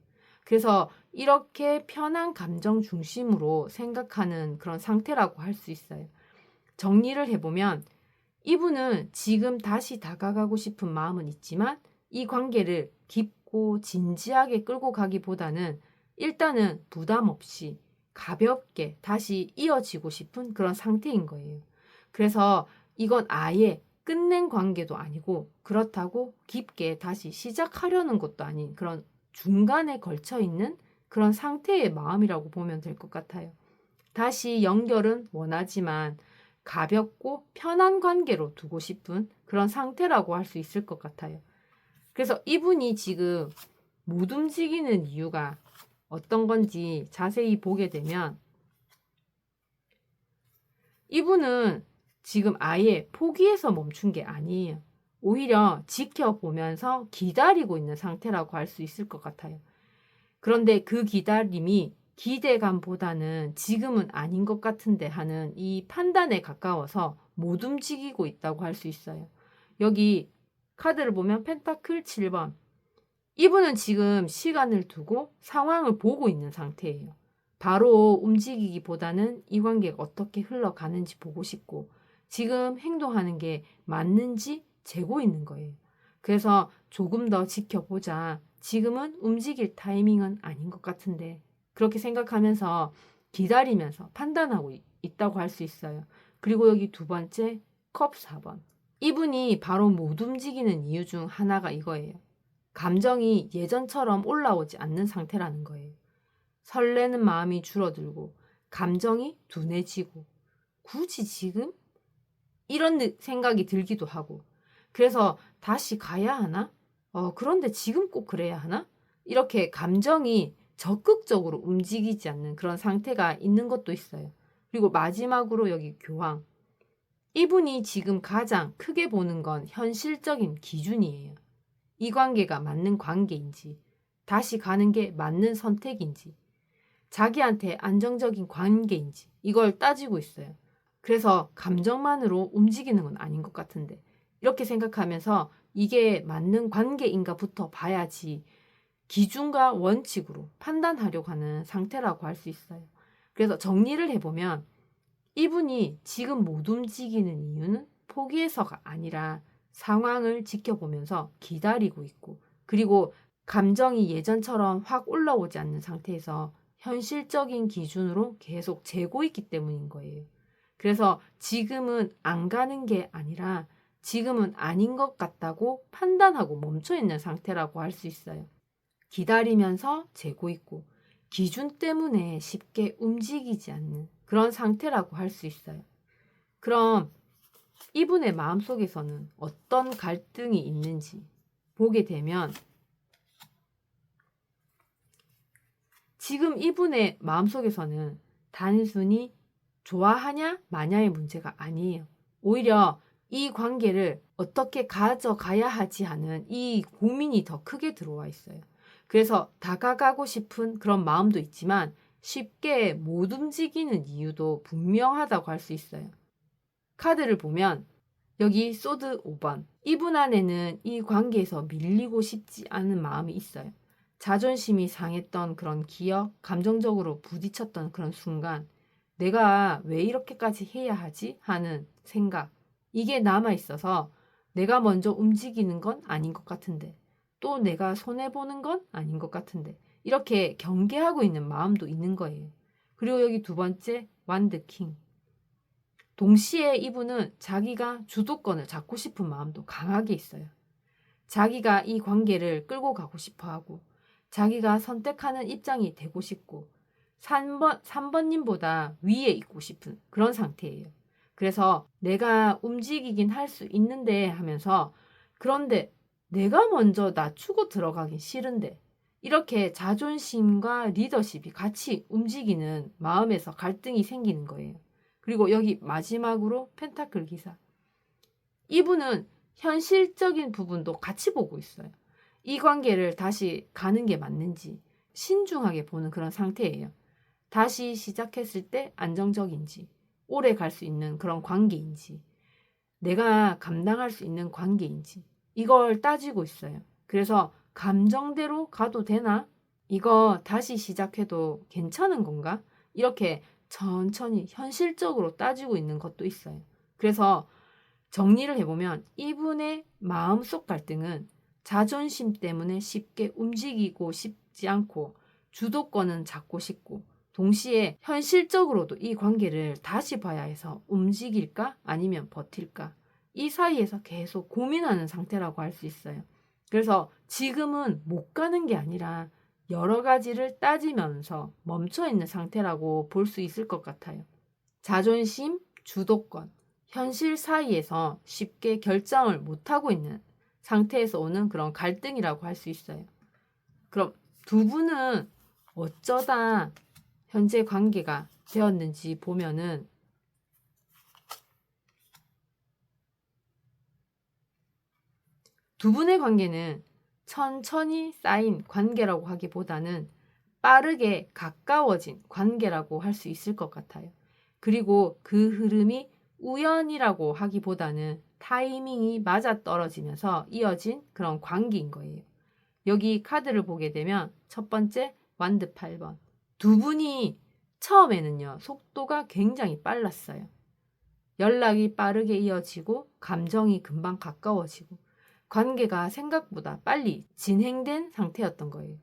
S1: 그래서 이렇게 편한 감정 중심으로 생각하는 그런 상태라고 할 수 있어요. 정리를 해보면 이분은 지금 다시 다가가고 싶은 마음은 있지만 이 관계를 깊고 진지하게 끌고 가기보다는 일단은 부담 없이 가볍게 다시 이어지고 싶은 그런 상태인 거예요. 그래서 이건 아예 끝낸 관계도 아니고 그렇다고 깊게 다시 시작하려는 것도 아닌 그런 중간에 걸쳐 있는 그런 상태의 마음이라고 보면 될 것 같아요. 다시 연결은 원하지만 가볍고 편한 관계로 두고 싶은 그런 상태라고 할 수 있을 것 같아요. 그래서 이분이 지금 못 움직이는 이유가 어떤 건지 자세히 보게 되면 이분은 지금 아예 포기해서 멈춘 게 아니에요. 오히려 지켜보면서 기다리고 있는 상태라고 할 수 있을 것 같아요. 그런데 그 기다림이 기대감보다는 지금은 아닌 것 같은데 하는 이 판단에 가까워서 못 움직이고 있다고 할 수 있어요. 여기 카드를 보면 펜타클 7번. 이분은 지금 시간을 두고 상황을 보고 있는 상태예요. 바로 움직이기보다는 이 관계가 어떻게 흘러가는지 보고 싶고 지금 행동하는 게 맞는지 재고 있는 거예요. 그래서 조금 더 지켜보자. 지금은 움직일 타이밍은 아닌 것 같은데 그렇게 생각하면서 기다리면서 판단하고 있다고 할 수 있어요. 그리고 여기 두 번째 컵 4번. 이분이 바로 못 움직이는 이유 중 하나가 이거예요. 감정이 예전처럼 올라오지 않는 상태라는 거예요. 설레는 마음이 줄어들고 감정이 둔해지고 굳이 지금? 이런 생각이 들기도 하고 그래서 다시 가야 하나? 그런데 지금 꼭 그래야 하나? 이렇게 감정이 적극적으로 움직이지 않는 그런 상태가 있는 것도 있어요. 그리고 마지막으로 여기 교황. 이분이 지금 가장 크게 보는 건 현실적인 기준이에요. 이 관계가 맞는 관계인지, 다시 가는 게 맞는 선택인지, 자기한테 안정적인 관계인지, 이걸 따지고 있어요. 그래서 감정만으로 움직이는 건 아닌 것 같은데, 이렇게 생각하면서 이게 맞는 관계인가부터 봐야지 기준과 원칙으로 판단하려고 하는 상태라고 할 수 있어요. 그래서 정리를 해보면 이분이 지금 못 움직이는 이유는 포기해서가 아니라 상황을 지켜보면서 기다리고 있고 그리고 감정이 예전처럼 확 올라오지 않는 상태에서 현실적인 기준으로 계속 재고 있기 때문인 거예요. 그래서 지금은 안 가는 게 아니라 지금은 아닌 것 같다고 판단하고 멈춰 있는 상태라고 할 수 있어요. 기다리면서 재고 있고 기준 때문에 쉽게 움직이지 않는 그런 상태라고 할 수 있어요. 그럼 이분의 마음속에서는 어떤 갈등이 있는지 보게 되면 지금 이분의 마음속에서는 단순히 좋아하냐 마냐의 문제가 아니에요. 오히려 이 관계를 어떻게 가져가야 하지 하는 이 고민이 더 크게 들어와 있어요. 그래서 다가가고 싶은 그런 마음도 있지만 쉽게 못 움직이는 이유도 분명하다고 할 수 있어요. 카드를 보면 여기 소드 5번. 이분 안에는 이 관계에서 밀리고 싶지 않은 마음이 있어요. 자존심이 상했던 그런 기억, 감정적으로 부딪혔던 그런 순간, 내가 왜 이렇게까지 해야 하지? 하는 생각. 이게 남아 있어서 내가 먼저 움직이는 건 아닌 것 같은데, 또 내가 손해보는 건 아닌 것 같은데, 이렇게 경계하고 있는 마음도 있는 거예요. 그리고 여기 두 번째, 완드 킹. 동시에 이분은 자기가 주도권을 잡고 싶은 마음도 강하게 있어요. 자기가 이 관계를 끌고 가고 싶어 하고, 자기가 선택하는 입장이 되고 싶고, 3번님보다 위에 있고 싶은 그런 상태예요. 그래서 내가 움직이긴 할 수 있는데 하면서, 그런데 내가 먼저 낮추고 들어가긴 싫은데, 이렇게 자존심과 리더십이 같이 움직이는 마음에서 갈등이 생기는 거예요. 그리고 여기 마지막으로 펜타클 기사. 이분은 현실적인 부분도 같이 보고 있어요. 이 관계를 다시 가는 게 맞는지 신중하게 보는 그런 상태예요. 다시 시작했을 때 안정적인지, 오래 갈 수 있는 그런 관계인지, 내가 감당할 수 있는 관계인지, 이걸 따지고 있어요. 그래서 감정대로 가도 되나? 이거 다시 시작해도 괜찮은 건가? 이렇게 천천히 현실적으로 따지고 있는 것도 있어요. 그래서 정리를 해보면 이분의 마음속 갈등은 자존심 때문에 쉽게 움직이고 싶지 않고 주도권은 잡고 싶고 동시에 현실적으로도 이 관계를 다시 봐야 해서 움직일까 아니면 버틸까 이 사이에서 계속 고민하는 상태라고 할 수 있어요. 그래서 지금은 못 가는 게 아니라 여러 가지를 따지면서 멈춰 있는 상태라고 볼 수 있을 것 같아요. 자존심, 주도권, 현실 사이에서 쉽게 결정을 못하고 있는 상태에서 오는 그런 갈등이라고 할 수 있어요. 그럼 두 분은 어쩌다 현재 관계가 되었는지 보면은 두 분의 관계는 천천히 쌓인 관계라고 하기보다는 빠르게 가까워진 관계라고 할 수 있을 것 같아요. 그리고 그 흐름이 우연이라고 하기보다는 타이밍이 맞아떨어지면서 이어진 그런 관계인 거예요. 여기 카드를 보게 되면 첫 번째 완드 8번. 두 분이 처음에는요, 속도가 굉장히 빨랐어요. 연락이 빠르게 이어지고 감정이 금방 가까워지고 관계가 생각보다 빨리 진행된 상태였던 거예요.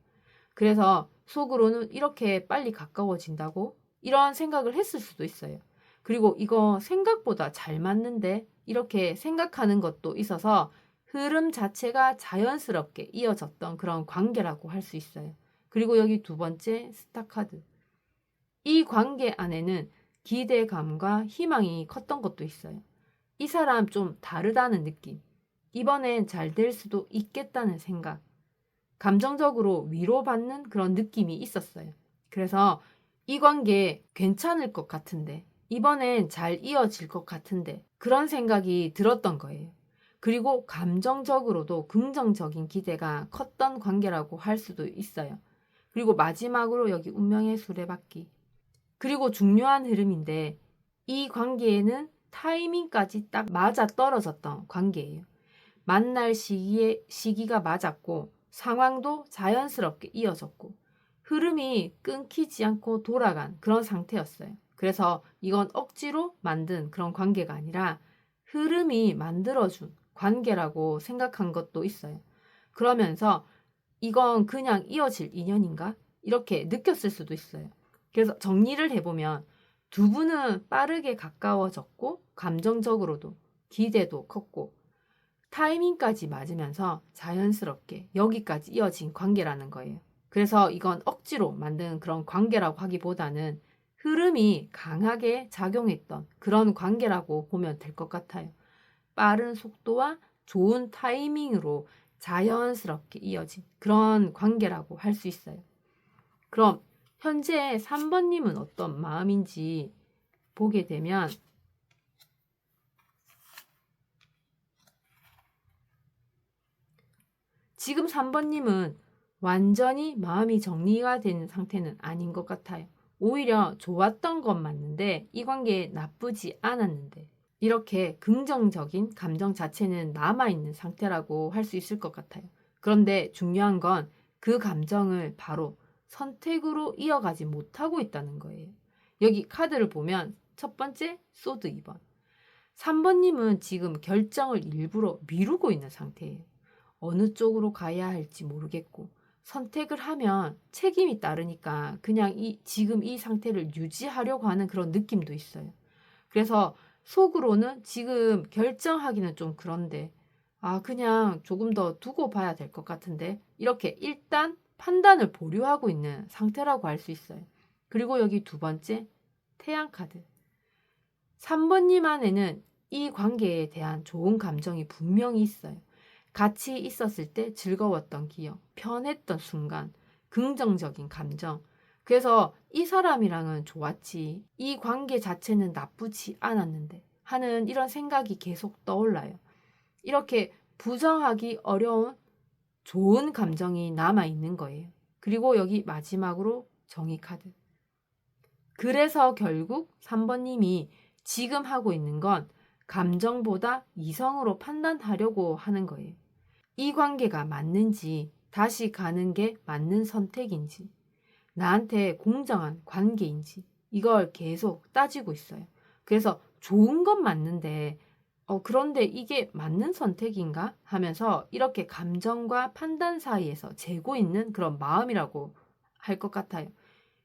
S1: 그래서 속으로는 이렇게 빨리 가까워진다고 이런 생각을 했을 수도 있어요. 그리고 이거 생각보다 잘 맞는데 이렇게 생각하는 것도 있어서 흐름 자체가 자연스럽게 이어졌던 그런 관계라고 할 수 있어요. 그리고 여기 두 번째 스타카드. 이 관계 안에는 기대감과 희망이 컸던 것도 있어요. 이 사람 좀 다르다는 느낌. 이번엔 잘 될 수도 있겠다는 생각. 감정적으로 위로받는 그런 느낌이 있었어요. 그래서 이 관계 괜찮을 것 같은데, 이번엔 잘 이어질 것 같은데, 그런 생각이 들었던 거예요. 그리고 감정적으로도 긍정적인 기대가 컸던 관계라고 할 수도 있어요. 그리고 마지막으로 여기 운명의 수레바퀴. 그리고 중요한 흐름인데, 이 관계에는 타이밍까지 딱 맞아 떨어졌던 관계예요. 만날 시기가 맞았고, 상황도 자연스럽게 이어졌고, 흐름이 끊기지 않고 돌아간 그런 상태였어요. 그래서 이건 억지로 만든 그런 관계가 아니라 흐름이 만들어준 관계라고 생각한 것도 있어요. 그러면서 이건 그냥 이어질 인연인가? 이렇게 느꼈을 수도 있어요. 그래서 정리를 해보면 두 분은 빠르게 가까워졌고, 감정적으로도 기대도 컸고, 타이밍까지 맞으면서 자연스럽게 여기까지 이어진 관계라는 거예요. 그래서 이건 억지로 만든 그런 관계라고 하기보다는 흐름이 강하게 작용했던 그런 관계라고 보면 될 것 같아요. 빠른 속도와 좋은 타이밍으로 자연스럽게 이어진 그런 관계라고 할 수 있어요. 그럼 현재 3번님은 어떤 마음인지 보게 되면 지금 3번님은 완전히 마음이 정리가 된 상태는 아닌 것 같아요. 오히려 좋았던 건 맞는데 이 관계 나쁘지 않았는데 이렇게 긍정적인 감정 자체는 남아있는 상태라고 할 수 있을 것 같아요. 그런데 중요한 건 그 감정을 바로 선택으로 이어가지 못하고 있다는 거예요. 여기 카드를 보면 첫 번째 소드 2번. 3번님은 지금 결정을 일부러 미루고 있는 상태예요. 어느 쪽으로 가야 할지 모르겠고 선택을 하면 책임이 따르니까 그냥 지금 이 상태를 유지하려고 하는 그런 느낌도 있어요. 그래서 속으로는 지금 결정하기는 좀 그런데 그냥 조금 더 두고 봐야 될 것 같은데 이렇게 일단 판단을 보류하고 있는 상태라고 할 수 있어요. 그리고 여기 두 번째 태양 카드. 3번님 안에는 이 관계에 대한 좋은 감정이 분명히 있어요. 같이 있었을 때 즐거웠던 기억, 편했던 순간, 긍정적인 감정. 그래서 이 사람이랑은 좋았지, 이 관계 자체는 나쁘지 않았는데 하는 이런 생각이 계속 떠올라요. 이렇게 부정하기 어려운 좋은 감정이 남아있는 거예요. 그리고 여기 마지막으로 정의 카드. 그래서 결국 3번님이 지금 하고 있는 건 감정보다 이성으로 판단하려고 하는 거예요. 이 관계가 맞는지, 다시 가는 게 맞는 선택인지, 나한테 공정한 관계인지, 이걸 계속 따지고 있어요. 그래서 좋은 건 맞는데, 그런데 이게 맞는 선택인가? 하면서 이렇게 감정과 판단 사이에서 재고 있는 그런 마음이라고 할 것 같아요.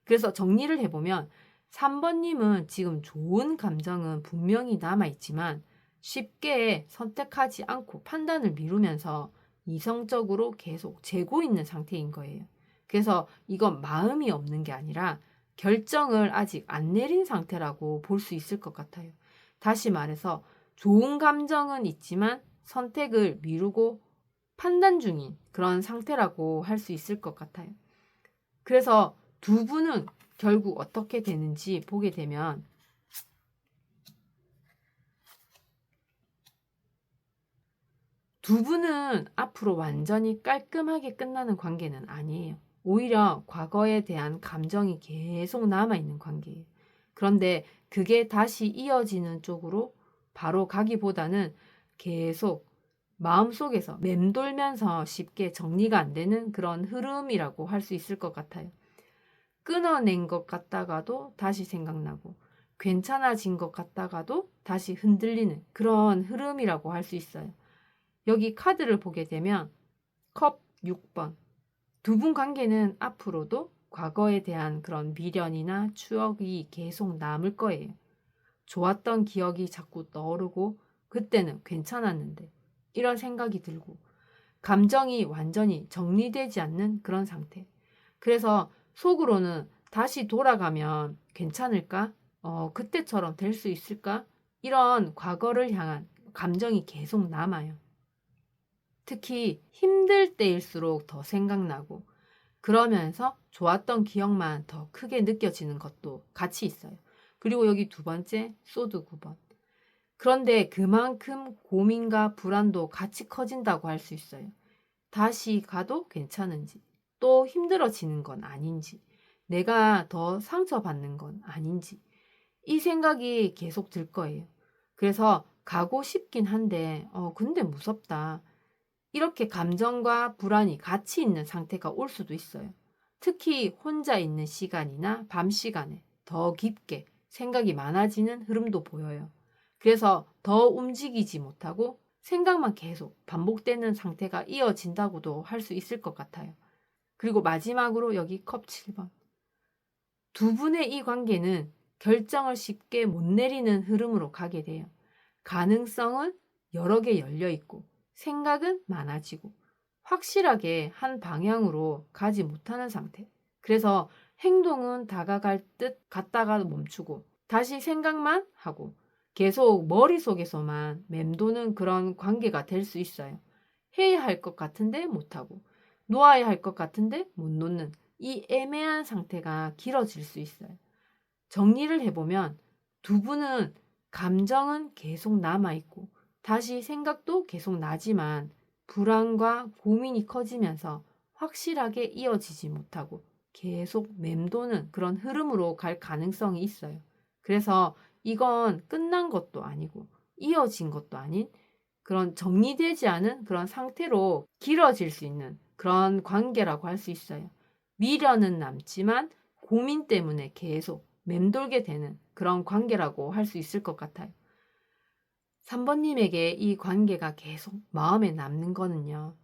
S1: 그래서 정리를 해보면 3번님은 지금 좋은 감정은 분명히 남아있지만 쉽게 선택하지 않고 판단을 미루면서 이성적으로 계속 재고 있는 상태인 거예요. 그래서 이건 마음이 없는 게 아니라 결정을 아직 안 내린 상태라고 볼 수 있을 것 같아요. 다시 말해서 좋은 감정은 있지만 선택을 미루고 판단 중인 그런 상태라고 할 수 있을 것 같아요. 그래서 두 분은 결국 어떻게 되는지 보게 되면 두 분은 앞으로 완전히 깔끔하게 끝나는 관계는 아니에요. 오히려 과거에 대한 감정이 계속 남아있는 관계예요. 그런데 그게 다시 이어지는 쪽으로 바로 가기보다는 계속 마음속에서 맴돌면서 쉽게 정리가 안 되는 그런 흐름이라고 할 수 있을 것 같아요. 끊어낸 것 같다가도 다시 생각나고 괜찮아진 것 같다가도 다시 흔들리는 그런 흐름이라고 할 수 있어요. 여기 카드를 보게 되면 컵 6번. 두 분 관계는 앞으로도 과거에 대한 그런 미련이나 추억이 계속 남을 거예요. 좋았던 기억이 자꾸 떠오르고 그때는 괜찮았는데 이런 생각이 들고 감정이 완전히 정리되지 않는 그런 상태. 그래서 속으로는 다시 돌아가면 괜찮을까? 그때처럼 될 수 있을까? 이런 과거를 향한 감정이 계속 남아요. 특히 힘들 때일수록 더 생각나고 그러면서 좋았던 기억만 더 크게 느껴지는 것도 같이 있어요. 그리고 여기 두 번째 소드 9번. 그런데 그만큼 고민과 불안도 같이 커진다고 할 수 있어요. 다시 가도 괜찮은지, 또 힘들어지는 건 아닌지, 내가 더 상처받는 건 아닌지, 이 생각이 계속 들 거예요. 그래서 가고 싶긴 한데, 근데 무섭다. 이렇게 감정과 불안이 같이 있는 상태가 올 수도 있어요. 특히 혼자 있는 시간이나 밤 시간에 더 깊게 생각이 많아지는 흐름도 보여요. 그래서 더 움직이지 못하고 생각만 계속 반복되는 상태가 이어진다고도 할 수 있을 것 같아요. 그리고 마지막으로 여기 컵 7번. 두 분의 이 관계는 결정을 쉽게 못 내리는 흐름으로 가게 돼요. 가능성은 여러 개 열려 있고 생각은 많아지고 확실하게 한 방향으로 가지 못하는 상태. 그래서 행동은 다가갈 듯 갔다가 멈추고 다시 생각만 하고 계속 머릿속에서만 맴도는 그런 관계가 될 수 있어요. 해야 할 것 같은데 못하고 놓아야 할 것 같은데 못 놓는 이 애매한 상태가 길어질 수 있어요. 정리를 해보면 두 분은 감정은 계속 남아있고 다시 생각도 계속 나지만 불안과 고민이 커지면서 확실하게 이어지지 못하고 계속 맴도는 그런 흐름으로 갈 가능성이 있어요. 그래서 이건 끝난 것도 아니고 이어진 것도 아닌 그런 정리되지 않은 그런 상태로 길어질 수 있는 그런 관계라고 할 수 있어요. 미련은 남지만 고민 때문에 계속 맴돌게 되는 그런 관계라고 할 수 있을 것 같아요. 3번님에게 이 관계가 계속 마음에 남는 거는요.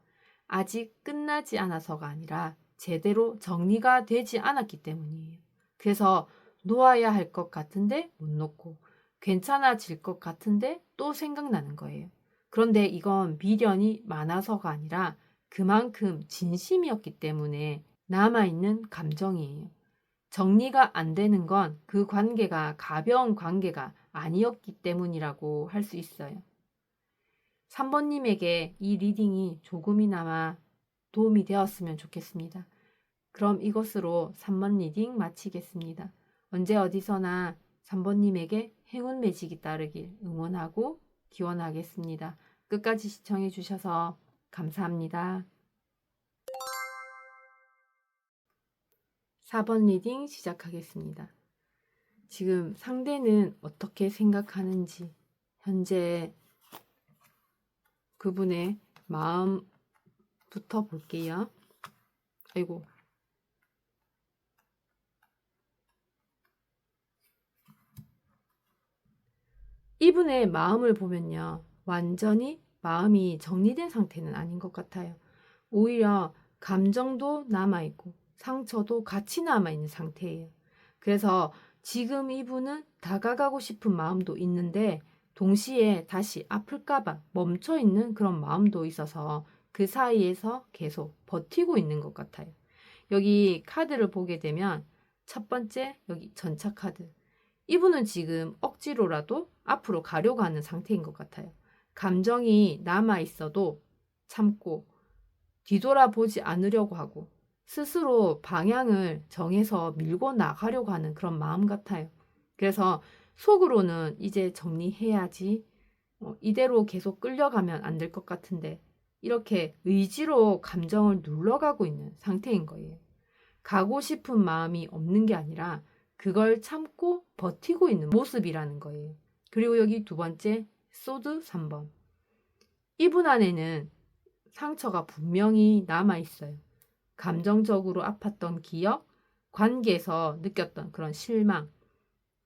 S1: 아직 끝나지 않아서가 아니라 제대로 정리가 되지 않았기 때문이에요. 그래서 놓아야 할 것 같은데 못 놓고 괜찮아질 것 같은데 또 생각나는 거예요. 그런데 이건 미련이 많아서가 아니라 그만큼 진심이었기 때문에 남아있는 감정이에요. 정리가 안 되는 건 그 관계가 가벼운 관계가 아니었기 때문이라고 할 수 있어요. 3번님에게 이 리딩이 조금이나마 도움이 되었으면 좋겠습니다. 그럼 이것으로 3번 리딩 마치겠습니다. 언제 어디서나 3번님에게 행운 매직이 따르길 응원하고 기원하겠습니다. 끝까지 시청해 주셔서 감사합니다. 4번 리딩 시작하겠습니다. 지금 상대는 어떻게 생각하는지, 현재 그분의 마음부터 볼게요. 아이고. 이분의 마음을 보면요. 완전히 마음이 정리된 상태는 아닌 것 같아요. 오히려 감정도 남아있고 상처도 같이 남아있는 상태예요. 그래서 지금 이분은 다가가고 싶은 마음도 있는데 동시에 다시 아플까봐 멈춰있는 그런 마음도 있어서 그 사이에서 계속 버티고 있는 것 같아요. 여기 카드를 보게 되면 첫 번째 여기 전차 카드. 이분은 지금 억지로라도 앞으로 가려고 하는 상태인 것 같아요. 감정이 남아있어도 참고 뒤돌아보지 않으려고 하고 스스로 방향을 정해서 밀고 나가려고 하는 그런 마음 같아요. 그래서 속으로는 이제 정리해야지, 이대로 계속 끌려가면 안 될 것 같은데 이렇게 의지로 감정을 눌러가고 있는 상태인 거예요. 가고 싶은 마음이 없는 게 아니라 그걸 참고 버티고 있는 모습이라는 거예요. 그리고 여기 두 번째 소드 3번. 이분 안에는 상처가 분명히 남아 있어요. 감정적으로 아팠던 기억, 관계에서 느꼈던 그런 실망,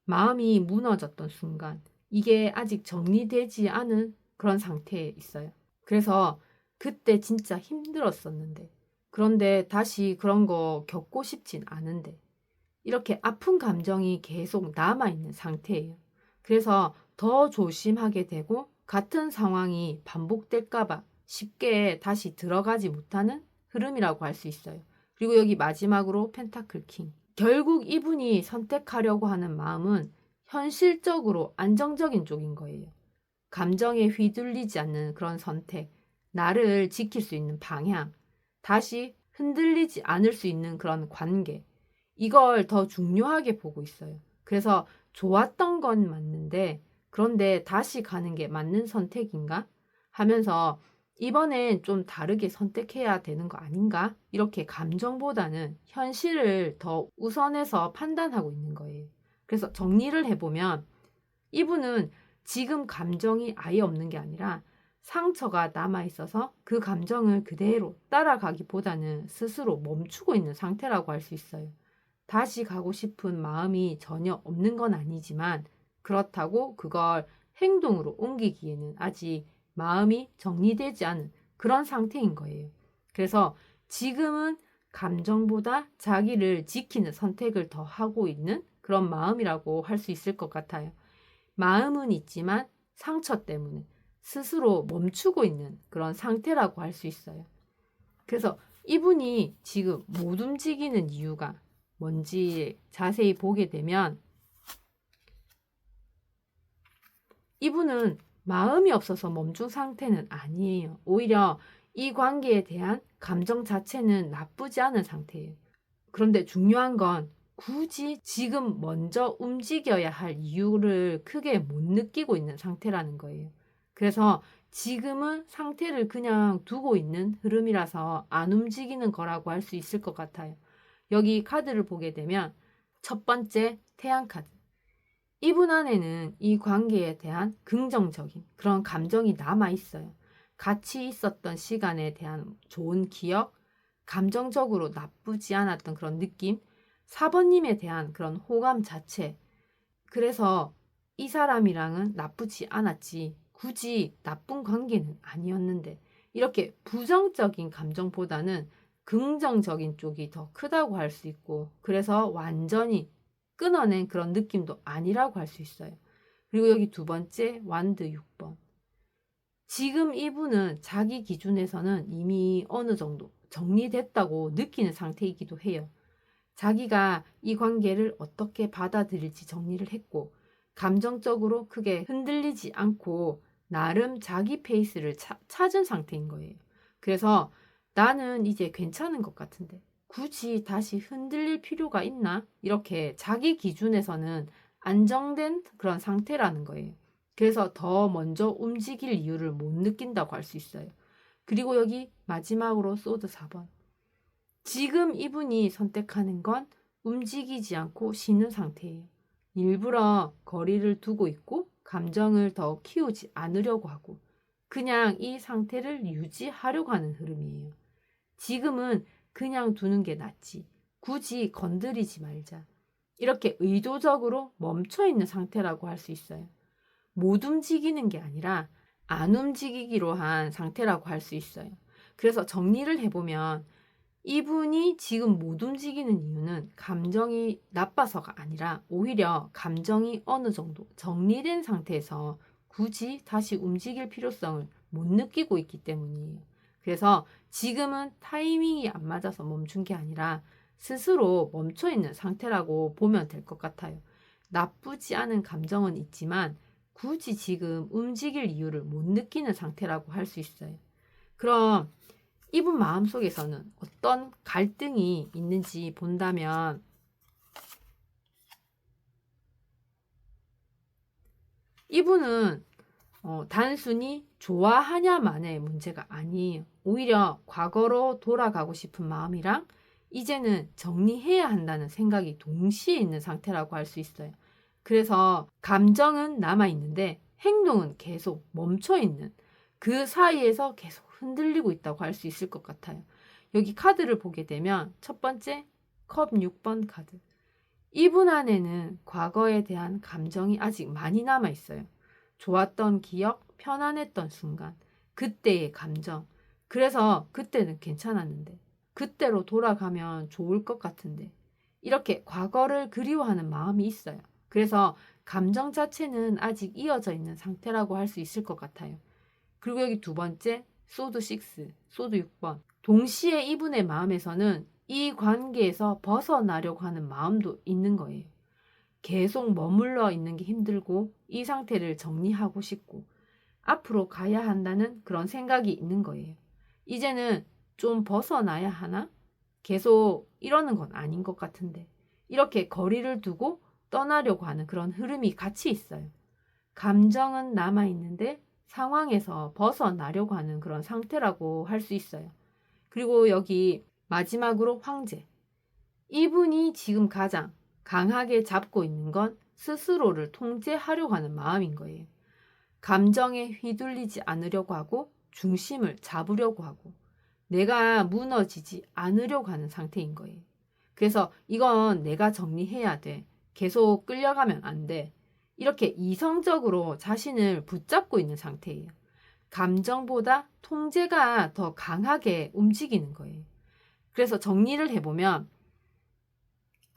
S1: 마음이 무너졌던 순간, 이게 아직 정리되지 않은 그런 상태에 있어요. 그래서 그때 진짜 힘들었었는데, 그런데 다시 그런 거 겪고 싶진 않은데, 이렇게 아픈 감정이 계속 남아있는 상태예요. 그래서 더 조심하게 되고 같은 상황이 반복될까봐 쉽게 다시 들어가지 못하는 흐름이라고 할 수 있어요. 그리고 여기 마지막으로 펜타클 킹. 결국 이분이 선택하려고 하는 마음은 현실적으로 안정적인 쪽인 거예요. 감정에 휘둘리지 않는 그런 선택, 나를 지킬 수 있는 방향, 다시 흔들리지 않을 수 있는 그런 관계, 이걸 더 중요하게 보고 있어요. 그래서 좋았던 건 맞는데, 그런데 다시 가는 게 맞는 선택인가? 하면서 이번엔 좀 다르게 선택해야 되는 거 아닌가? 이렇게 감정보다는 현실을 더 우선해서 판단하고 있는 거예요. 그래서 정리를 해보면 이분은 지금 감정이 아예 없는 게 아니라 상처가 남아있어서 그 감정을 그대로 따라가기보다는 스스로 멈추고 있는 상태라고 할 수 있어요. 다시 가고 싶은 마음이 전혀 없는 건 아니지만 그렇다고 그걸 행동으로 옮기기에는 아직 마음이 정리되지 않은 그런 상태인 거예요. 그래서 지금은 감정보다 자기를 지키는 선택을 더 하고 있는 그런 마음이라고 할 수 있을 것 같아요. 마음은 있지만 상처 때문에 스스로 멈추고 있는 그런 상태라고 할 수 있어요. 그래서 이분이 지금 못 움직이는 이유가 뭔지 자세히 보게 되면 이분은 마음이 없어서 멈춘 상태는 아니에요. 오히려 이 관계에 대한 감정 자체는 나쁘지 않은 상태예요. 그런데 중요한 건 굳이 지금 먼저 움직여야 할 이유를 크게 못 느끼고 있는 상태라는 거예요. 그래서 지금은 상태를 그냥 두고 있는 흐름이라서 안 움직이는 거라고 할 수 있을 것 같아요. 여기 카드를 보게 되면 첫 번째 태양 카드. 이분 안에는 이 관계에 대한 긍정적인 그런 감정이 남아 있어요. 같이 있었던 시간에 대한 좋은 기억, 감정적으로 나쁘지 않았던 그런 느낌, 4번님에 대한 그런 호감 자체. 그래서 이 사람이랑은 나쁘지 않았지. 굳이 나쁜 관계는 아니었는데. 이렇게 부정적인 감정보다는 긍정적인 쪽이 더 크다고 할 수 있고, 그래서 완전히 끊어낸 그런 느낌도 아니라고 할 수 있어요. 그리고 여기 두 번째, 완드 6번. 지금 이분은 자기 기준에서는 이미 어느 정도 정리됐다고 느끼는 상태이기도 해요. 자기가 이 관계를 어떻게 받아들일지 정리를 했고, 감정적으로 크게 흔들리지 않고 나름 자기 페이스를 찾은 상태인 거예요. 그래서 나는 이제 괜찮은 것 같은데 굳이 다시 흔들릴 필요가 있나? 이렇게 자기 기준에서는 안정된 그런 상태라는 거예요. 그래서 더 먼저 움직일 이유를 못 느낀다고 할 수 있어요. 그리고 여기 마지막으로 소드 4번. 지금 이분이 선택하는 건 움직이지 않고 쉬는 상태예요. 일부러 거리를 두고 있고 감정을 더 키우지 않으려고 하고 그냥 이 상태를 유지하려고 하는 흐름이에요. 지금은 그냥 두는 게 낫지. 굳이 건드리지 말자. 이렇게 의도적으로 멈춰 있는 상태라고 할 수 있어요. 못 움직이는 게 아니라 안 움직이기로 한 상태라고 할 수 있어요. 그래서 정리를 해보면 이분이 지금 못 움직이는 이유는 감정이 나빠서가 아니라 오히려 감정이 어느 정도 정리된 상태에서 굳이 다시 움직일 필요성을 못 느끼고 있기 때문이에요. 그래서 지금은 타이밍이 안 맞아서 멈춘 게 아니라 스스로 멈춰 있는 상태라고 보면 될 것 같아요. 나쁘지 않은 감정은 있지만 굳이 지금 움직일 이유를 못 느끼는 상태라고 할 수 있어요. 그럼 이분 마음속에서는 어떤 갈등이 있는지 본다면 이분은 단순히 좋아하냐만의 문제가 아니에요. 오히려 과거로 돌아가고 싶은 마음이랑 이제는 정리해야 한다는 생각이 동시에 있는 상태라고 할 수 있어요. 그래서 감정은 남아있는데 행동은 계속 멈춰있는 그 사이에서 계속 흔들리고 있다고 할 수 있을 것 같아요. 여기 카드를 보게 되면 첫 번째 컵 6번 카드. 이분 안에는 과거에 대한 감정이 아직 많이 남아있어요. 좋았던 기억, 편안했던 순간, 그때의 감정. 그래서 그때는 괜찮았는데, 그때로 돌아가면 좋을 것 같은데, 이렇게 과거를 그리워하는 마음이 있어요. 그래서 감정 자체는 아직 이어져 있는 상태라고 할 수 있을 것 같아요. 그리고 여기 두 번째, 소드 6, 소드 6번. 동시에 이분의 마음에서는 이 관계에서 벗어나려고 하는 마음도 있는 거예요. 계속 머물러 있는 게 힘들고 이 상태를 정리하고 싶고 앞으로 가야 한다는 그런 생각이 있는 거예요. 이제는 좀 벗어나야 하나? 계속 이러는 건 아닌 것 같은데 이렇게 거리를 두고 떠나려고 하는 그런 흐름이 같이 있어요. 감정은 남아있는데 상황에서 벗어나려고 하는 그런 상태라고 할 수 있어요. 그리고 여기 마지막으로 황제. 이분이 지금 가장 강하게 잡고 있는 건 스스로를 통제하려고 하는 마음인 거예요. 감정에 휘둘리지 않으려고 하고 중심을 잡으려고 하고 내가 무너지지 않으려고 하는 상태인 거예요. 그래서 이건 내가 정리해야 돼. 계속 끌려가면 안 돼. 이렇게 이성적으로 자신을 붙잡고 있는 상태예요. 감정보다 통제가 더 강하게 움직이는 거예요. 그래서 정리를 해보면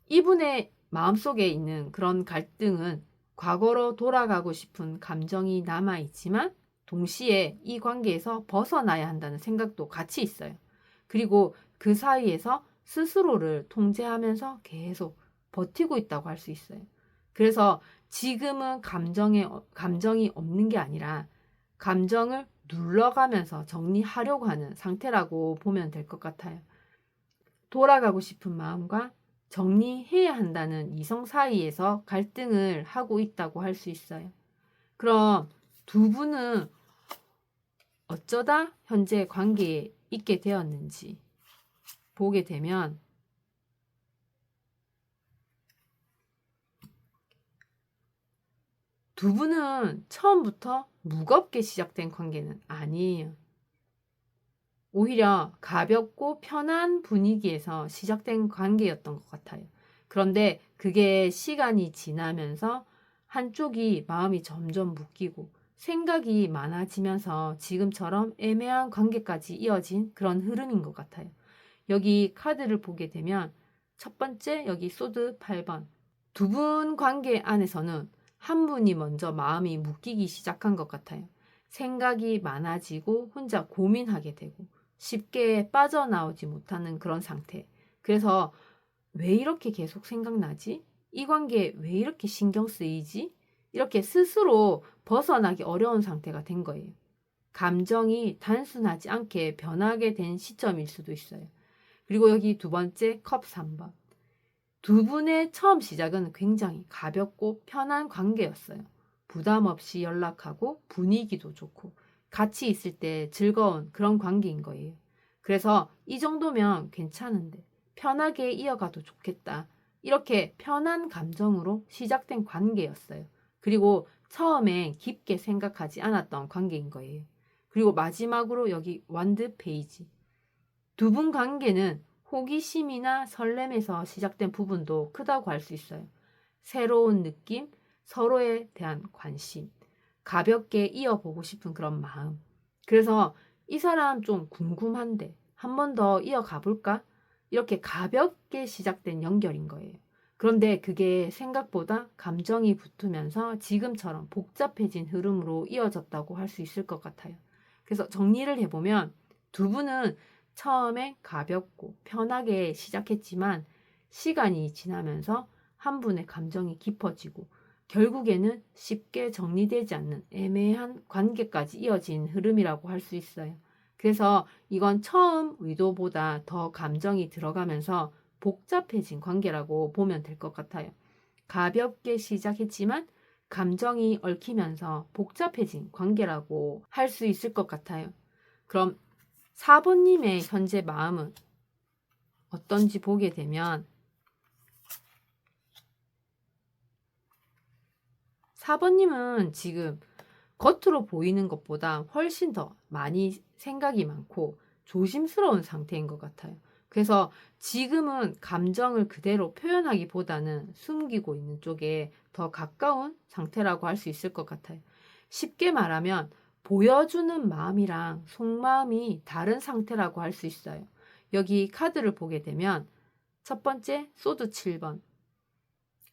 S1: 이분의 마음속에 있는 그런 갈등은 과거로 돌아가고 싶은 감정이 남아있지만 동시에 이 관계에서 벗어나야 한다는 생각도 같이 있어요. 그리고 그 사이에서 스스로를 통제하면서 계속 버티고 있다고 할 수 있어요. 그래서 지금은 감정이 없는 게 아니라 감정을 눌러가면서 정리하려고 하는 상태라고 보면 될 것 같아요. 돌아가고 싶은 마음과 정리해야 한다는 이성 사이에서 갈등을 하고 있다고 할 수 있어요. 그럼 두 분은 어쩌다 현재 관계에 있게 되었는지 보게 되면 두 분은 처음부터 무겁게 시작된 관계는 아니에요. 오히려 가볍고 편한 분위기에서 시작된 관계였던 것 같아요. 그런데 그게 시간이 지나면서 한쪽이 마음이 점점 묶이고 생각이 많아지면서 지금처럼 애매한 관계까지 이어진 그런 흐름인 것 같아요. 여기 카드를 보게 되면 첫 번째 여기 소드 8번 두 분 관계 안에서는 한 분이 먼저 마음이 묶이기 시작한 것 같아요. 생각이 많아지고 혼자 고민하게 되고 쉽게 빠져나오지 못하는 그런 상태. 그래서 왜 이렇게 계속 생각나지? 이 관계 왜 이렇게 신경 쓰이지? 이렇게 스스로 벗어나기 어려운 상태가 된 거예요. 감정이 단순하지 않게 변하게 된 시점일 수도 있어요. 그리고 여기 두 번째 컵 3번. 두 분의 처음 시작은 굉장히 가볍고 편한 관계였어요. 부담 없이 연락하고 분위기도 좋고 같이 있을 때 즐거운 그런 관계인 거예요. 그래서 이 정도면 괜찮은데 편하게 이어가도 좋겠다. 이렇게 편한 감정으로 시작된 관계였어요. 그리고 처음엔 깊게 생각하지 않았던 관계인 거예요. 그리고 마지막으로 여기 완드 페이지. 두 분 관계는 호기심이나 설렘에서 시작된 부분도 크다고 할 수 있어요. 새로운 느낌, 서로에 대한 관심, 가볍게 이어보고 싶은 그런 마음. 그래서 이 사람 좀 궁금한데 한 번 더 이어가 볼까? 이렇게 가볍게 시작된 연결인 거예요. 그런데 그게 생각보다 감정이 붙으면서 지금처럼 복잡해진 흐름으로 이어졌다고 할 수 있을 것 같아요. 그래서 정리를 해보면 두 분은 처음에 가볍고 편하게 시작했지만 시간이 지나면서 한 분의 감정이 깊어지고 결국에는 쉽게 정리되지 않는 애매한 관계까지 이어진 흐름이라고 할 수 있어요. 그래서 이건 처음 의도보다 더 감정이 들어가면서 복잡해진 관계라고 보면 될 것 같아요. 가볍게 시작했지만 감정이 얽히면서 복잡해진 관계라고 할 수 있을 것 같아요. 그럼 4번님의 현재 마음은 어떤지 보게 되면 4번님은 지금 겉으로 보이는 것보다 훨씬 더 많이 생각이 많고 조심스러운 상태인 것 같아요. 그래서 지금은 감정을 그대로 표현하기보다는 숨기고 있는 쪽에 더 가까운 상태라고 할 수 있을 것 같아요. 쉽게 말하면 보여주는 마음이랑 속마음이 다른 상태라고 할 수 있어요. 여기 카드를 보게 되면 첫 번째 소드 7번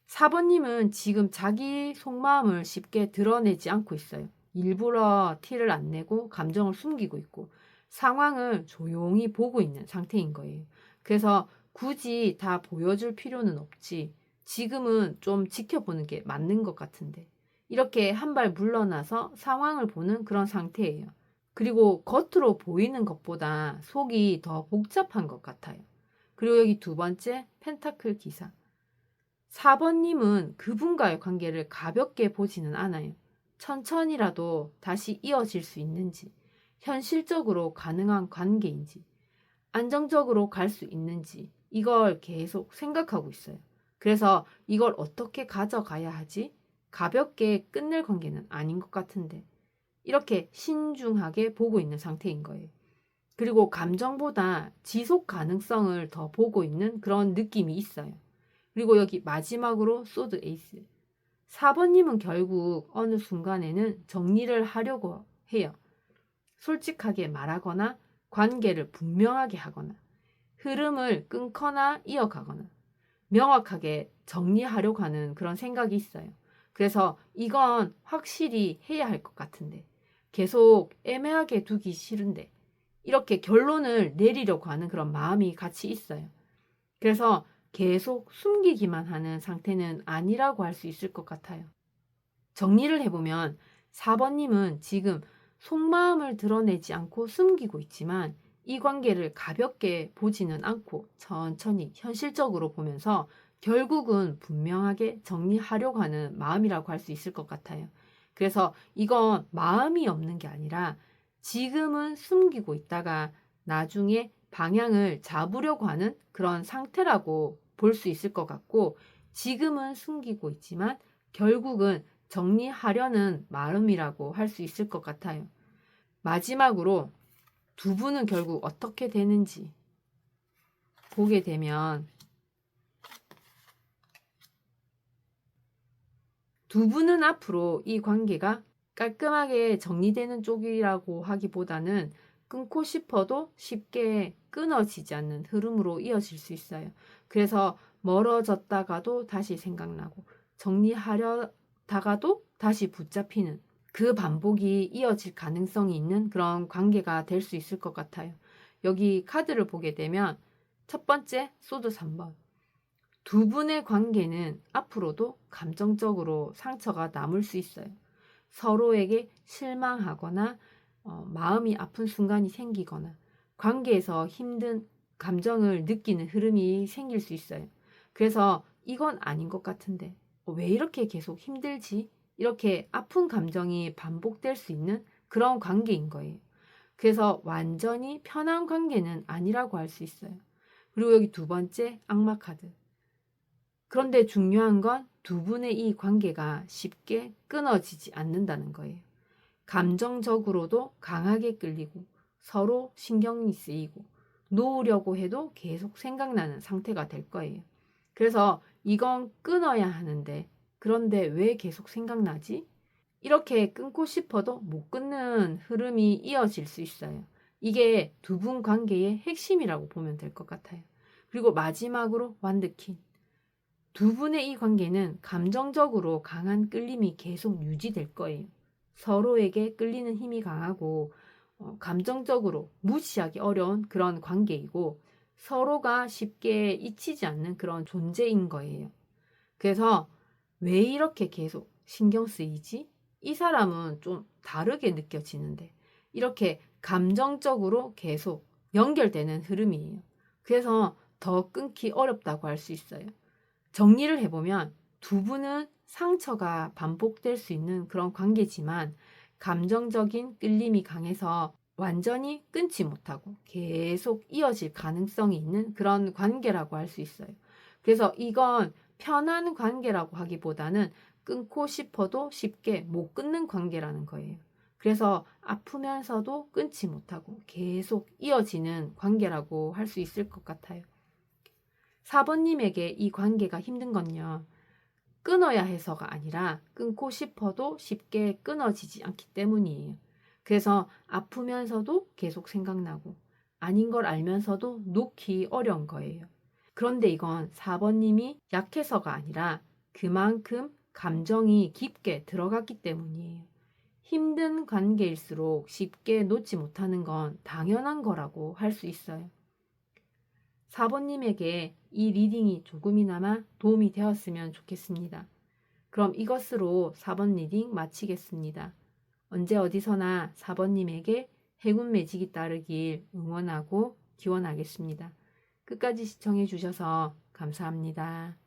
S1: 4번님은 지금 자기 속마음을 쉽게 드러내지 않고 있어요. 일부러 티를 안 내고 감정을 숨기고 있고 상황을 조용히 보고 있는 상태인 거예요. 그래서 굳이 다 보여줄 필요는 없지. 지금은 좀 지켜보는 게 맞는 것 같은데. 이렇게 한 발 물러나서 상황을 보는 그런 상태예요. 그리고 겉으로 보이는 것보다 속이 더 복잡한 것 같아요. 그리고 여기 두 번째 펜타클 기사. 4번님은 그분과의 관계를 가볍게 보지는 않아요. 천천히라도 다시 이어질 수 있는지, 현실적으로 가능한 관계인지, 안정적으로 갈 수 있는지, 이걸 계속 생각하고 있어요. 그래서 이걸 어떻게 가져가야 하지? 가볍게 끝낼 관계는 아닌 것 같은데, 이렇게 신중하게 보고 있는 상태인 거예요. 그리고 감정보다 지속 가능성을 더 보고 있는 그런 느낌이 있어요. 그리고 여기 마지막으로 소드 에이스. 4번님은 결국 어느 순간에는 정리를 하려고 해요. 솔직하게 말하거나 관계를 분명하게 하거나 흐름을 끊거나 이어가거나 명확하게 정리하려고 하는 그런 생각이 있어요. 그래서 이건 확실히 해야 할 것 같은데 계속 애매하게 두기 싫은데 이렇게 결론을 내리려고 하는 그런 마음이 같이 있어요. 그래서 계속 숨기기만 하는 상태는 아니라고 할 수 있을 것 같아요. 정리를 해보면 4번님은 지금 속마음을 드러내지 않고 숨기고 있지만 이 관계를 가볍게 보지는 않고 천천히 현실적으로 보면서 결국은 분명하게 정리하려고 하는 마음이라고 할 수 있을 것 같아요. 그래서 이건 마음이 없는 게 아니라 지금은 숨기고 있다가 나중에 방향을 잡으려고 하는 그런 상태라고 볼 수 있을 것 같고, 지금은 숨기고 있지만 결국은 정리하려는 마음이라고 할 수 있을 것 같아요. 마지막으로 두 분은 결국 어떻게 되는지 보게 되면, 두 분은 앞으로 이 관계가 깔끔하게 정리되는 쪽이라고 하기보다는 끊고 싶어도 쉽게 끊어지지 않는 흐름으로 이어질 수 있어요. 그래서 멀어졌다가도 다시 생각나고 정리하려다가도 다시 붙잡히는 그 반복이 이어질 가능성이 있는 그런 관계가 될 수 있을 것 같아요. 여기 카드를 보게 되면 첫 번째 소드 3번. 두 분의 관계는 앞으로도 감정적으로 상처가 남을 수 있어요. 서로에게 실망하거나 마음이 아픈 순간이 생기거나 관계에서 힘든 감정을 느끼는 흐름이 생길 수 있어요. 그래서 이건 아닌 것 같은데 왜 이렇게 계속 힘들지? 이렇게 아픈 감정이 반복될 수 있는 그런 관계인 거예요. 그래서 완전히 편한 관계는 아니라고 할 수 있어요. 그리고 여기 두 번째 악마 카드. 그런데 중요한 건 두 분의 이 관계가 쉽게 끊어지지 않는다는 거예요. 감정적으로도 강하게 끌리고 서로 신경이 쓰이고 놓으려고 해도 계속 생각나는 상태가 될 거예요. 그래서 이건 끊어야 하는데 그런데 왜 계속 생각나지? 이렇게 끊고 싶어도 못 끊는 흐름이 이어질 수 있어요. 이게 두 분 관계의 핵심이라고 보면 될 것 같아요. 그리고 마지막으로 완드킨. 두 분의 이 관계는 감정적으로 강한 끌림이 계속 유지될 거예요. 서로에게 끌리는 힘이 강하고 감정적으로 무시하기 어려운 그런 관계이고 서로가 쉽게 잊히지 않는 그런 존재인 거예요. 그래서 왜 이렇게 계속 신경 쓰이지? 이 사람은 좀 다르게 느껴지는데 이렇게 감정적으로 계속 연결되는 흐름이에요. 그래서 더 끊기 어렵다고 할 수 있어요. 정리를 해보면 두 분은 상처가 반복될 수 있는 그런 관계지만 감정적인 끌림이 강해서 완전히 끊지 못하고 계속 이어질 가능성이 있는 그런 관계라고 할 수 있어요. 그래서 이건 편한 관계라고 하기보다는 끊고 싶어도 쉽게 못 끊는 관계라는 거예요. 그래서 아프면서도 끊지 못하고 계속 이어지는 관계라고 할 수 있을 것 같아요. 4번님에게 이 관계가 힘든 건요. 끊어야 해서가 아니라 끊고 싶어도 쉽게 끊어지지 않기 때문이에요. 그래서 아프면서도 계속 생각나고 아닌 걸 알면서도 놓기 어려운 거예요. 그런데 이건 4번님이 약해서가 아니라 그만큼 감정이 깊게 들어갔기 때문이에요. 힘든 관계일수록 쉽게 놓지 못하는 건 당연한 거라고 할 수 있어요. 4번님에게 이 리딩이 조금이나마 도움이 되었으면 좋겠습니다. 그럼 이것으로 4번 리딩 마치겠습니다. 언제 어디서나 4번님에게 행운 매직이 따르길 응원하고 기원하겠습니다. 끝까지 시청해 주셔서 감사합니다.